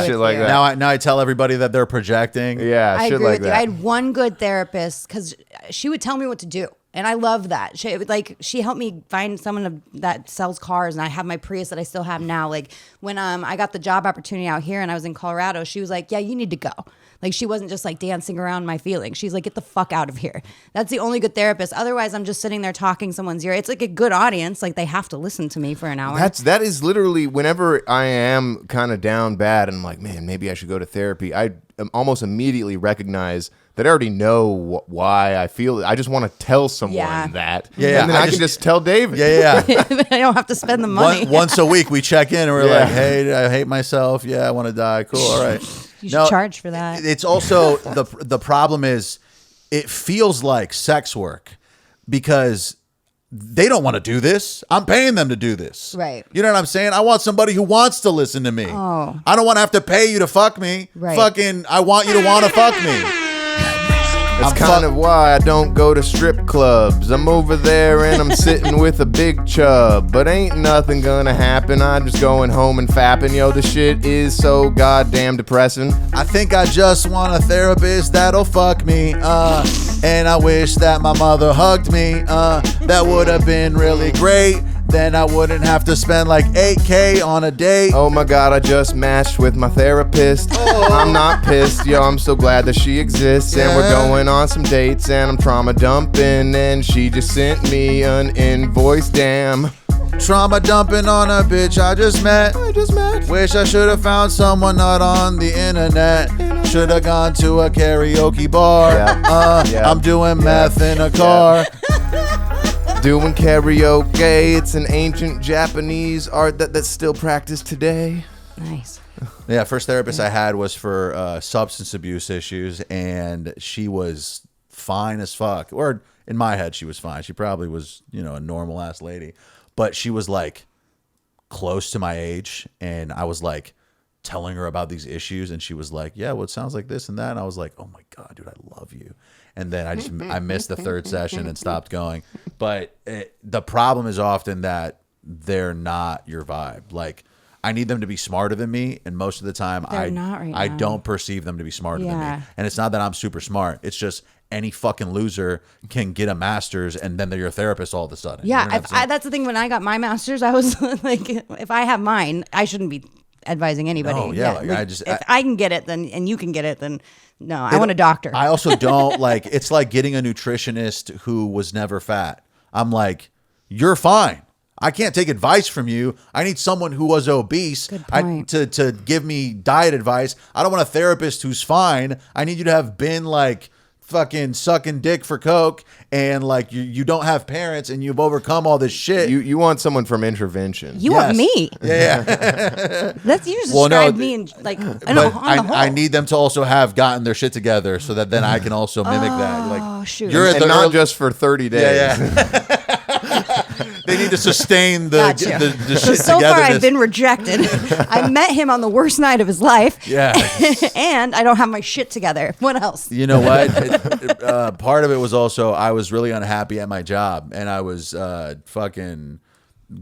Speaker 2: Shit like that.
Speaker 1: Now I tell everybody that they're projecting.
Speaker 2: Yeah,
Speaker 3: I
Speaker 2: shit
Speaker 3: agree
Speaker 2: like
Speaker 3: with you.
Speaker 2: that.
Speaker 3: I had one good therapist because she would tell me what to do. And I love that. She helped me find someone that sells cars, and I have my Prius that I still have now. Like when I got the job opportunity out here and I was in Colorado, she was like, yeah, you need to go. Like she wasn't just like dancing around my feelings. She's like, get the fuck out of here. That's the only good therapist. Otherwise, I'm just sitting there talking someone's ear. It's like a good audience. Like they have to listen to me for an hour.
Speaker 2: That is literally whenever I am kind of down bad and I'm like, man, maybe I should go to therapy. I almost immediately recognize that I already know why I feel it. I just want to tell someone that.
Speaker 1: Yeah,
Speaker 2: and then I can just tell David.
Speaker 1: Yeah.
Speaker 3: I don't have to spend the money.
Speaker 1: Once a week, we check in and we're like, hey, I hate myself. Yeah, I want to die. Cool. All right.
Speaker 3: You should charge for that.
Speaker 1: It's also the problem is it feels like sex work because they don't want to do this. I'm paying them to do this.
Speaker 3: Right.
Speaker 1: You know what I'm saying? I want somebody who wants to listen to me.
Speaker 3: Oh.
Speaker 1: I don't want to have to pay you to fuck me.
Speaker 3: Right.
Speaker 1: Fucking, I want you to want to fuck me.
Speaker 2: That's kind of why I don't go to strip clubs. I'm over there and I'm sitting with a big chub. But ain't nothing gonna happen. I'm just going home and fapping. Yo, the shit is so goddamn depressing.
Speaker 1: I think I just want a therapist that'll fuck me. And I wish that my mother hugged me. That would have been really great. Then I wouldn't have to spend like $8K on a date.
Speaker 2: Oh my God, I just matched with my therapist. I'm not pissed, yo, I'm so glad that she exists. And we're going on some dates and I'm trauma dumping. And she just sent me an invoice, damn.
Speaker 1: Trauma dumping on a bitch I just met. Wish I should have found someone not on the internet. Should have gone to a karaoke bar. I'm doing meth in a car.
Speaker 2: Doing karaoke, it's an ancient Japanese art that's still practiced today.
Speaker 3: Nice.
Speaker 1: Yeah, first therapist I had was for substance abuse issues, and she was fine as fuck. Or in my head, she was fine. She probably was, a normal ass lady, but she was like close to my age, and I was like telling her about these issues, and she was like, "Yeah, well, it sounds like this and that." And I was like, "Oh my God, dude, I love you." And then I missed the third session and stopped going. But the problem is often that they're not your vibe. Like, I need them to be smarter than me, and most of the time I don't perceive them to be smarter than me. And it's not that I'm super smart. It's just any fucking loser can get a master's and then they're your therapist all of a sudden.
Speaker 3: Yeah,
Speaker 1: you know
Speaker 3: that's the thing. When I got my master's, I was like, if I have mine, I shouldn't be advising anybody.
Speaker 1: No,
Speaker 3: if I can get it, then and you can get it, then no, I want a doctor.
Speaker 1: I also don't like. It's like getting a nutritionist who was never fat. I'm like, you're fine. I can't take advice from you. I need someone who was obese to give me diet advice. I don't want a therapist who's fine. I need you to have been like fucking sucking dick for coke, and like you don't have parents, and you've overcome all this shit.
Speaker 2: You want someone from intervention.
Speaker 3: You want me?
Speaker 1: Yeah.
Speaker 3: That's you just describe me and like. I
Speaker 1: need them to also have gotten their shit together, so that then I can also mimic that. Like
Speaker 3: Oh shoot.
Speaker 1: You're at
Speaker 2: And
Speaker 1: the
Speaker 2: not
Speaker 1: early-
Speaker 2: just for 30 days.
Speaker 1: Yeah. They need to sustain the
Speaker 3: Gotcha.
Speaker 1: the
Speaker 3: So
Speaker 1: shit
Speaker 3: far,
Speaker 1: togetherness.
Speaker 3: I've been rejected. I met him on the worst night of his life.
Speaker 1: Yeah.
Speaker 3: And I don't have my shit together. What else?
Speaker 1: You know what? Part of it was also I was really unhappy at my job, and I was fucking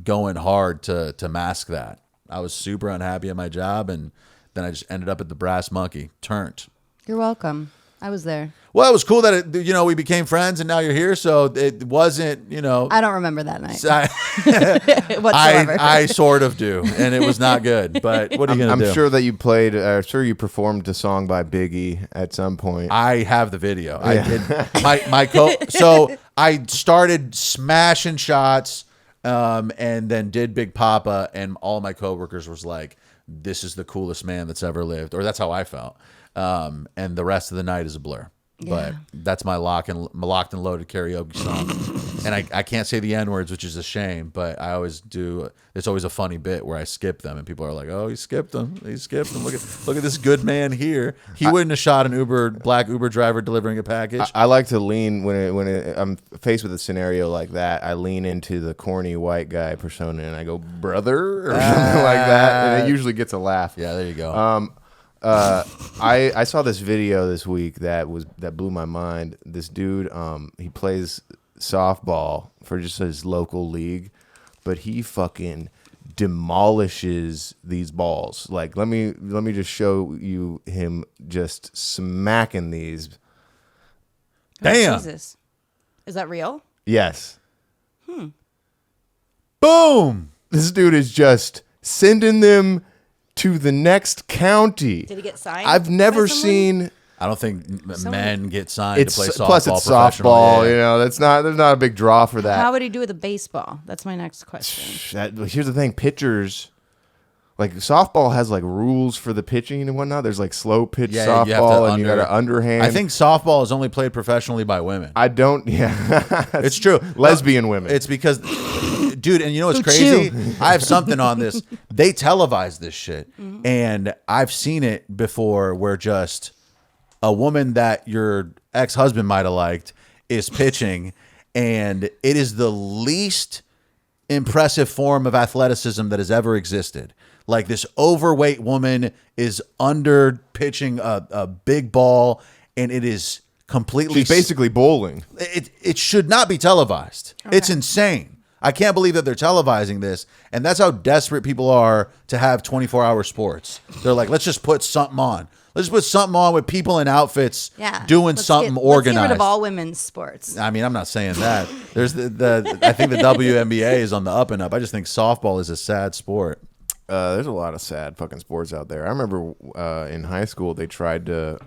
Speaker 1: going hard to mask that. I was super unhappy at my job, and then I just ended up at the Brass Monkey. Turned.
Speaker 3: You're welcome. I was there.
Speaker 1: Well, it was cool that we became friends, and now you're here. So it wasn't,
Speaker 3: I don't remember that night
Speaker 1: I,
Speaker 3: whatsoever.
Speaker 1: I sort of do, and it was not good. But what are you gonna do?
Speaker 2: I'm sure that you played, sure you performed a song by Biggie at some point.
Speaker 1: I have the video. I did so I started smashing shots, and then did Big Papa, and all my coworkers was like, "This is the coolest man that's ever lived," or that's how I felt. And the rest of the night is a blur. But that's my locked and loaded karaoke song, and I can't say the N words, which is a shame. But I always do. It's always a funny bit where I skip them, and people are like, "Oh, he skipped them. He skipped them. Look at this good man here. He wouldn't have shot an black Uber driver delivering a package."
Speaker 2: I like to lean when I'm faced with a scenario like that. I lean into the corny white guy persona and I go, "Brother," or something like that, and it usually gets a laugh.
Speaker 1: Yeah, there you go.
Speaker 2: I saw this video this week that blew my mind. This dude, he plays softball for just his local league, but he fucking demolishes these balls. Like, let me just show you him just smacking these.
Speaker 1: Damn.
Speaker 3: Jesus. Is that real?
Speaker 2: Yes.
Speaker 1: Boom.
Speaker 2: This dude is just sending them to the next county.
Speaker 3: Did he get signed?
Speaker 2: I've never
Speaker 3: by someone?
Speaker 2: seen.
Speaker 1: I don't think men get signed
Speaker 2: It's
Speaker 1: to play softball.
Speaker 2: plus it's
Speaker 1: professionally.
Speaker 2: softball.
Speaker 1: Yeah.
Speaker 2: You know, there's not a big draw for that.
Speaker 3: How would he do with a baseball? That's my next question.
Speaker 2: Here's the thing: pitchers, like softball, has like rules for the pitching and whatnot. There's like slow pitch
Speaker 1: Yeah, you have to
Speaker 2: softball, and you got to underhand.
Speaker 1: I think softball is only played professionally by women.
Speaker 2: I don't. Yeah,
Speaker 1: It's true.
Speaker 2: Lesbian women.
Speaker 1: It's because, dude, and you know what's
Speaker 3: Who
Speaker 1: crazy?
Speaker 3: chew?
Speaker 1: I have something on this. They televise this shit, and I've seen it before where just a woman that your ex-husband might have liked is pitching, and it is the least impressive form of athleticism that has ever existed. Like, this overweight woman is under pitching a big ball, and it is completely
Speaker 2: She's basically bowling.
Speaker 1: it should not be televised. It's insane. I can't believe that they're televising this, and that's how desperate people are to have 24-hour sports. They're like, let's just put something on. Let's put something on with people in outfits doing something organized.
Speaker 3: Let's get rid of all women's sports.
Speaker 1: I mean, I'm not saying that. There's I think the WNBA is on the up and up. I just think softball is a sad sport.
Speaker 2: There's a lot of sad fucking sports out there. I remember in high school they tried to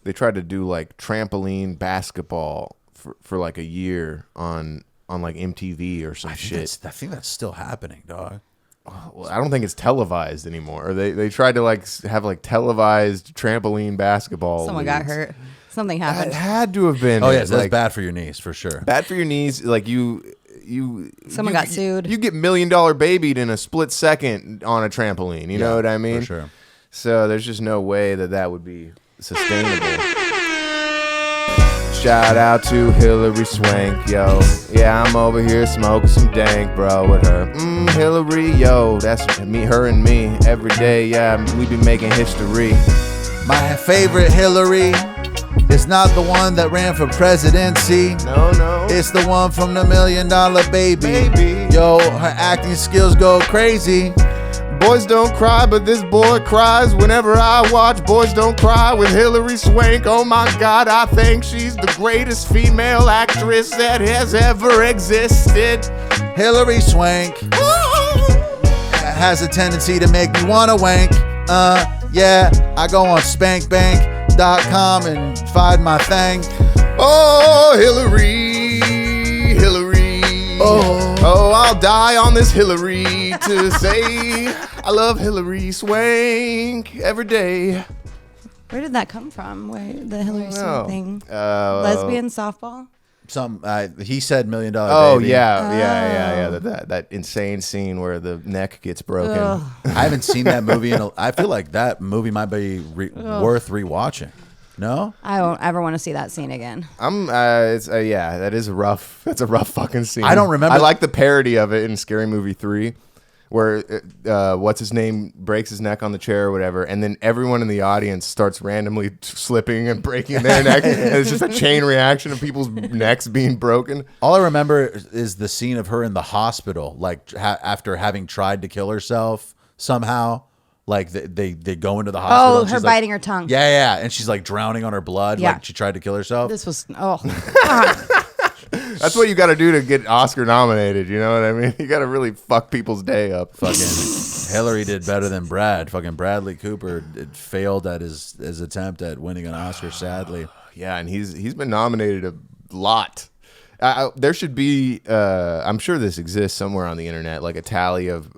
Speaker 2: do like trampoline basketball for like a year on like MTV or some shit.
Speaker 1: I think that's still happening, dog.
Speaker 2: Well, I don't think it's televised anymore. They tried to like have like televised trampoline basketball.
Speaker 3: Someone got
Speaker 2: leagues.
Speaker 3: hurt. Something
Speaker 2: It
Speaker 3: happened.
Speaker 2: had to have been.
Speaker 1: Oh yes, that's
Speaker 2: like,
Speaker 1: bad for your knees for sure.
Speaker 2: bad for your knees. Like
Speaker 3: Someone got sued.
Speaker 2: You get $1 million babied in a split second on a trampoline. You know what I mean?
Speaker 1: For sure.
Speaker 2: So there's just no way that would be sustainable. Shout out to Hillary Swank, yo. Yeah, I'm over here smoking some dank, bro, with her. Hillary, yo, that's me, her and me every day. Yeah, we be making history.
Speaker 1: My favorite Hillary is not the one that ran for presidency.
Speaker 2: No.
Speaker 1: It's the one from the $1 Million Baby. Yo, her acting skills go crazy.
Speaker 2: Boys don't cry, but this boy cries whenever I watch Boys Don't Cry with Hillary Swank. Oh my God, I think she's the greatest female actress that has ever existed.
Speaker 1: Hillary Swank has a tendency to make me wanna wank. Yeah, I go on spankbank.com and find my thing.
Speaker 2: Oh, Hillary. Oh, I'll die on this Hillary to say I love Hillary Swank every day.
Speaker 3: Where did that come from? Where the Hillary Swank thing?
Speaker 2: Lesbian
Speaker 3: Lesbian softball?
Speaker 1: He said $1 Million
Speaker 2: Oh
Speaker 1: Baby.
Speaker 2: yeah. That insane scene where the neck gets broken.
Speaker 3: Ugh.
Speaker 1: I haven't seen that movie I feel like that movie might be worth rewatching. No?
Speaker 3: I won't ever want to see that scene again.
Speaker 2: Yeah, that is rough. That's a rough fucking scene.
Speaker 1: I don't remember.
Speaker 2: I like the parody of it in Scary Movie 3, where what's his name breaks his neck on the chair or whatever, and then everyone in the audience starts randomly slipping and breaking their neck, and it's just a chain reaction of people's necks being broken.
Speaker 1: All I remember is the scene of her in the hospital, like after having tried to kill herself somehow. Like they go into the hospital.
Speaker 3: Oh,
Speaker 1: and
Speaker 3: her
Speaker 1: she's
Speaker 3: biting
Speaker 1: like,
Speaker 3: her tongue.
Speaker 1: Yeah, and she's like drowning on her blood.
Speaker 3: Yeah.
Speaker 1: Like she tried to kill herself.
Speaker 3: This was God.
Speaker 2: That's what you got to do to get Oscar nominated. You know what I mean? You got to really fuck people's day up.
Speaker 1: Fucking Hillary did better than Brad. Fucking Bradley Cooper failed at his attempt at winning an Oscar, sadly.
Speaker 2: Yeah, and he's been nominated a lot. There should be, I'm sure this exists somewhere on the internet, like a tally of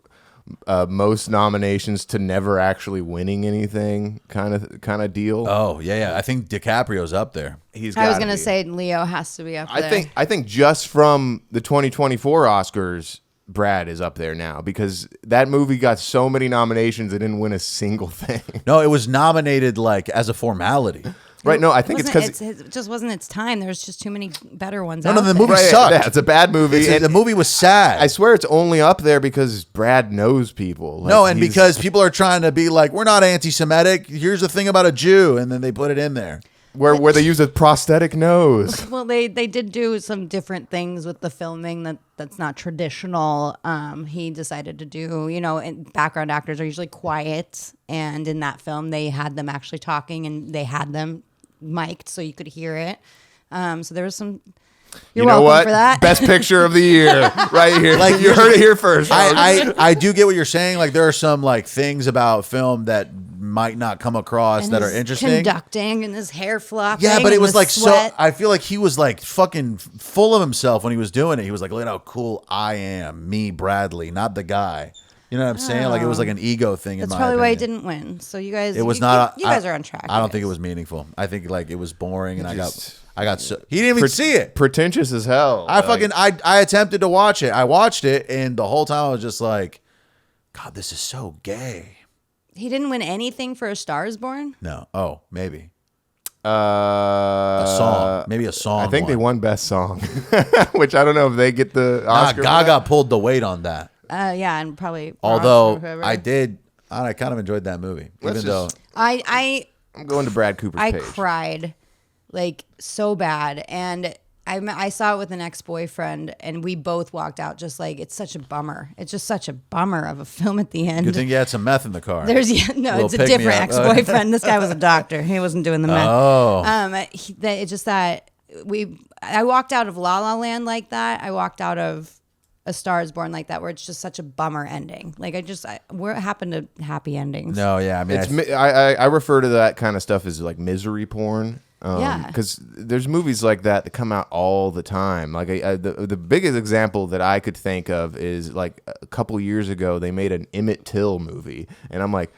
Speaker 2: most nominations to never actually winning anything, kind of deal.
Speaker 1: Oh yeah. I think DiCaprio's up there.
Speaker 3: I was gonna say Leo has to be up there.
Speaker 2: I think just from the 2024 Oscars, Brad is up there now because that movie got so many nominations it didn't win a single thing.
Speaker 1: No, it was nominated like as a formality.
Speaker 2: Right? No, I think it's because
Speaker 3: it just wasn't its time. There's just too many better ones.
Speaker 1: No,
Speaker 3: out
Speaker 1: the
Speaker 3: there.
Speaker 1: movie sucked.
Speaker 2: Yeah, it's a bad movie.
Speaker 1: The movie was sad.
Speaker 2: I swear it's only up there because Brad knows people. Like,
Speaker 1: no, and because people are trying to be like, we're not anti-Semitic. Here's the thing about a Jew, and then they put it in there.
Speaker 2: where they use a prosthetic nose.
Speaker 3: Well, they did do some different things with the filming that's not traditional. He decided to do, and background actors are usually quiet, and in that film they had them actually talking, and they had them mic'd so you could hear it. So there was some. You're welcome
Speaker 2: what?
Speaker 3: for that.
Speaker 2: Best picture of the year, right here.
Speaker 1: Like,
Speaker 2: you heard it here first.
Speaker 1: I do get what you're saying. Like there are some like things about film that might not come across
Speaker 3: And
Speaker 1: that are
Speaker 3: his
Speaker 1: interesting.
Speaker 3: Conducting and his hair flopping.
Speaker 1: Yeah, but it
Speaker 3: and
Speaker 1: was
Speaker 3: the
Speaker 1: like
Speaker 3: sweat.
Speaker 1: so. I feel like he was like fucking full of himself when he was doing it. He was like, "Look at how cool I am, me, Bradley, not the guy." You know what I'm saying? Like it was like an ego thing.
Speaker 3: That's
Speaker 1: in my
Speaker 3: probably why he
Speaker 1: opinion.
Speaker 3: didn't win. So you guys,
Speaker 1: It was not.
Speaker 3: You guys are on track.
Speaker 1: I don't
Speaker 3: you
Speaker 1: think it
Speaker 3: guys.
Speaker 1: was meaningful. I think like it was boring, and
Speaker 2: Just-
Speaker 1: I got so he didn't even see it.
Speaker 2: Pretentious as hell.
Speaker 1: I attempted to watch it. I watched it, and the whole time I was just like, God, this is so gay.
Speaker 3: He didn't win anything for A Star Is Born.
Speaker 1: No. Oh, maybe
Speaker 2: a
Speaker 1: song. Maybe a song.
Speaker 2: I think they won best song, which I don't know if they get the
Speaker 1: Nah,
Speaker 2: Oscar. for
Speaker 1: Gaga
Speaker 2: that.
Speaker 1: pulled the weight on that.
Speaker 3: Yeah, and probably. Ross
Speaker 1: Although
Speaker 3: or whoever.
Speaker 1: I kind of enjoyed that movie,
Speaker 2: Let's
Speaker 1: even though
Speaker 2: just-
Speaker 3: I
Speaker 2: I'm going to Brad Cooper's
Speaker 3: I
Speaker 2: page.
Speaker 3: cried like so bad, and I saw it with an ex-boyfriend, and we both walked out just like it's such a bummer. It's just such a bummer of a film at the end.
Speaker 1: good thing you had some meth in the car.
Speaker 3: It's
Speaker 1: Little
Speaker 3: a
Speaker 1: pick me
Speaker 3: different
Speaker 1: up.
Speaker 3: ex-boyfriend. This guy was a doctor. He wasn't doing the meth.
Speaker 1: Oh,
Speaker 3: It's just that I walked out of La La Land like that. I walked out of A Star Is Born like that, where it's just such a bummer ending. Like what happened to happy endings?
Speaker 1: no, yeah. I mean,
Speaker 2: I refer to that kind of stuff as like misery porn.
Speaker 3: Yeah.
Speaker 2: Because there's movies like that come out all the time. Like the biggest example that I could think of is like a couple years ago they made an Emmett Till movie, and I'm like,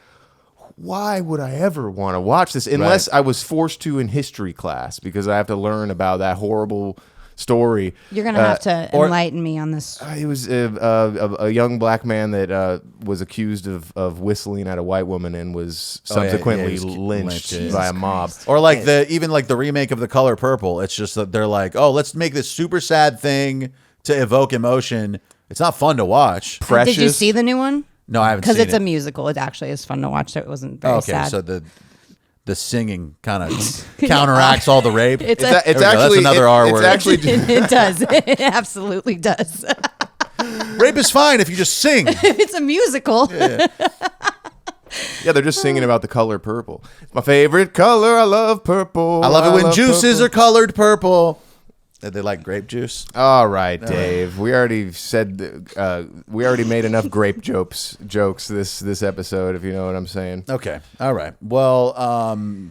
Speaker 2: why would I ever want to watch this unless I was forced to in history class because I have to learn about that horrible story.
Speaker 3: You're gonna have to enlighten me on this.
Speaker 2: It was a young black man that was accused of whistling at a white woman and was subsequently
Speaker 1: he was
Speaker 2: lynched
Speaker 1: lynched,
Speaker 2: by a mob.
Speaker 1: or like the remake of The Color Purple. It's just that they're like, oh, let's make this super sad thing to evoke emotion. It's not fun to watch.
Speaker 2: Precious.
Speaker 3: Did you see the new one?
Speaker 1: No, I haven't
Speaker 3: Because
Speaker 1: seen
Speaker 3: it's
Speaker 1: it.
Speaker 3: a musical. It actually is fun to watch. So it wasn't very
Speaker 1: Okay,
Speaker 3: sad.
Speaker 1: so the singing kind of counteracts all the rape.
Speaker 3: It's
Speaker 2: It's
Speaker 1: There we go.
Speaker 2: actually
Speaker 1: That's another R word.
Speaker 2: It's actually
Speaker 3: it does. It absolutely does.
Speaker 1: Rape is fine if you just sing.
Speaker 3: It's a musical.
Speaker 2: yeah, they're just singing about the color purple. My favorite color. I love purple.
Speaker 1: I love it when juices
Speaker 2: purple.
Speaker 1: are colored purple. They like grape juice.
Speaker 2: All right, Dave. We already said we already made enough grape jokes this episode. If you know what I'm saying.
Speaker 1: Okay. All right. Well,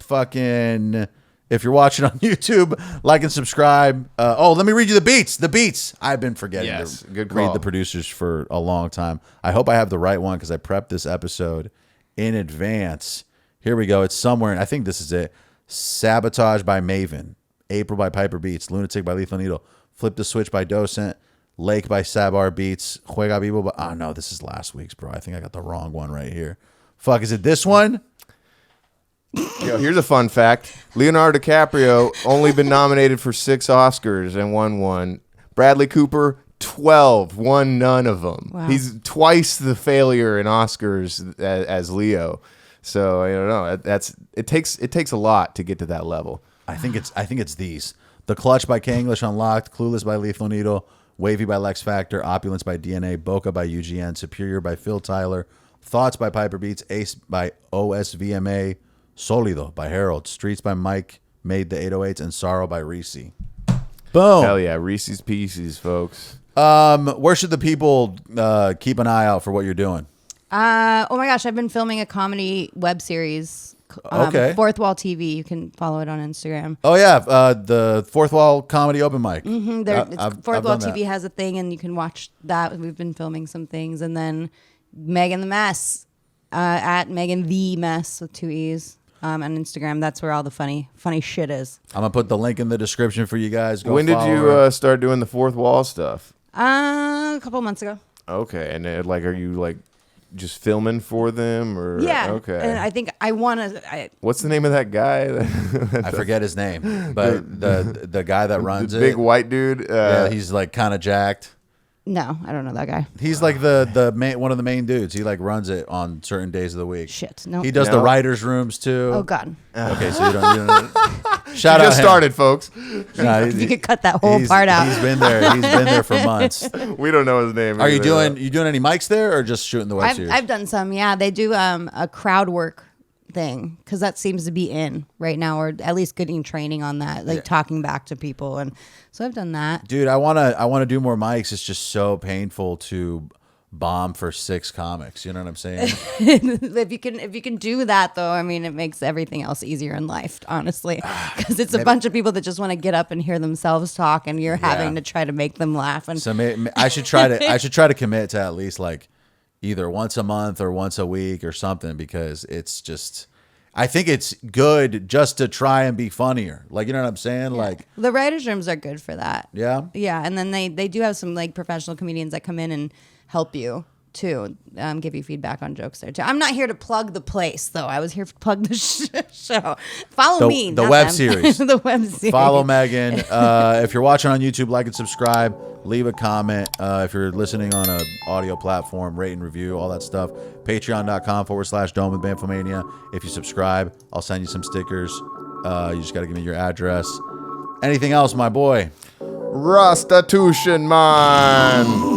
Speaker 1: fucking, if you're watching on YouTube, like and subscribe. Let me read you the beats. The beats. I've been forgetting
Speaker 2: Yes,
Speaker 1: to
Speaker 2: good
Speaker 1: read
Speaker 2: call.
Speaker 1: the producers for a long time. I hope I have the right one because I prepped this episode in advance. Here we go. It's somewhere. I think this is it. Sabotage by Maven. April by Piper Beats. Lunatic by Lethal Needle. Flip the Switch by Docent. Lake by Sabar Beats. Juega Vivo by... Oh, no. This is last week's, bro. I think I got the wrong one right here. Fuck. Is it this one?
Speaker 2: Yo, here's a fun fact. Leonardo DiCaprio only been nominated for 6 Oscars and won 1. Bradley Cooper, 12, won none of them.
Speaker 3: Wow.
Speaker 2: He's twice the failure in Oscars as Leo. So I don't know. It takes a lot to get to that level.
Speaker 1: I think it's these: The Clutch by K English Unlocked, Clueless by Lethal Needle, Wavy by Lex Factor, Opulence by DNA, Boca by UGN, Superior by Phil Tyler, Thoughts by Piper Beats, Ace by OSVMA, Solido by Harold, Streets by Mike, Made the 808s, and Sorrow by Reese. Boom.
Speaker 2: Hell yeah, Reese's Pieces, folks.
Speaker 1: Where should the people keep an eye out for what you're doing?
Speaker 3: Oh my gosh, I've been filming a comedy web series.
Speaker 1: Okay.
Speaker 3: Fourth Wall TV. You can follow it on Instagram.
Speaker 1: Oh yeah, the Fourth Wall Comedy Open Mic.
Speaker 3: Fourth Wall TV has a thing, and you can watch that. We've been filming some things, and then Megan the Mess at Megan the Mess with 2 E's on Instagram. That's where all the funny shit is.
Speaker 1: I'm gonna put the link in the description for you guys. Go
Speaker 2: When did
Speaker 1: follow
Speaker 2: you
Speaker 1: her.
Speaker 2: start doing the fourth wall stuff?
Speaker 3: A couple months ago.
Speaker 2: Okay, and are you just filming for them or
Speaker 3: Yeah.
Speaker 2: Okay.
Speaker 3: And I think I want to.
Speaker 2: What's the name of that guy?
Speaker 1: I forget his name, but the guy that runs
Speaker 2: the
Speaker 1: it,
Speaker 2: big white dude.
Speaker 1: yeah, he's kind of jacked.
Speaker 3: No, I don't know that guy.
Speaker 1: He's the main, one of the main dudes. He runs it on certain days of the week.
Speaker 3: Shit. No.
Speaker 1: He does the
Speaker 2: No.
Speaker 1: writers' rooms too.
Speaker 3: Oh God.
Speaker 1: Okay, so you don't shout out
Speaker 2: just
Speaker 1: him.
Speaker 2: started, folks.
Speaker 1: No,
Speaker 3: You could cut that whole part out.
Speaker 1: He's been there. He's been there for months.
Speaker 2: We don't know his name.
Speaker 1: Are you
Speaker 2: either.
Speaker 1: doing any mics there or just shooting the web series?
Speaker 3: I've done some. Yeah, they do a crowd work thing because that seems to be in right now, or at least getting training on that, talking back to people, and so I've done that.
Speaker 1: Dude, I wanna do more mics. It's just so painful to bomb for 6 comics. You know what I'm saying?
Speaker 3: if you can do that though, I mean, it makes everything else easier in life, honestly, because it's a bunch of people that just want to get up and hear themselves talk, and you're having to try to make them laugh. And
Speaker 1: So I should try to commit to at least either once a month or once a week or something, because it's just, I think it's good just to try and be funnier. You know what I'm saying?
Speaker 3: the writers' rooms are good for that.
Speaker 1: Yeah.
Speaker 3: Yeah, and then they do have some professional comedians that come in and help you too, give you feedback on jokes there too. I'm not here to plug the place though. I was here to plug the show. Follow me.
Speaker 1: The
Speaker 3: not
Speaker 1: web
Speaker 3: them.
Speaker 1: series.
Speaker 3: The web series.
Speaker 1: Follow Megan. If you're watching on YouTube, like and subscribe. Leave a comment. If you're listening on a audio platform, rate and review, all that stuff. Patreon.com/Dome with Bamfomania. If you subscribe, I'll send you some stickers. You just got to give me your address. Anything else, my boy?
Speaker 2: Rastitution, man.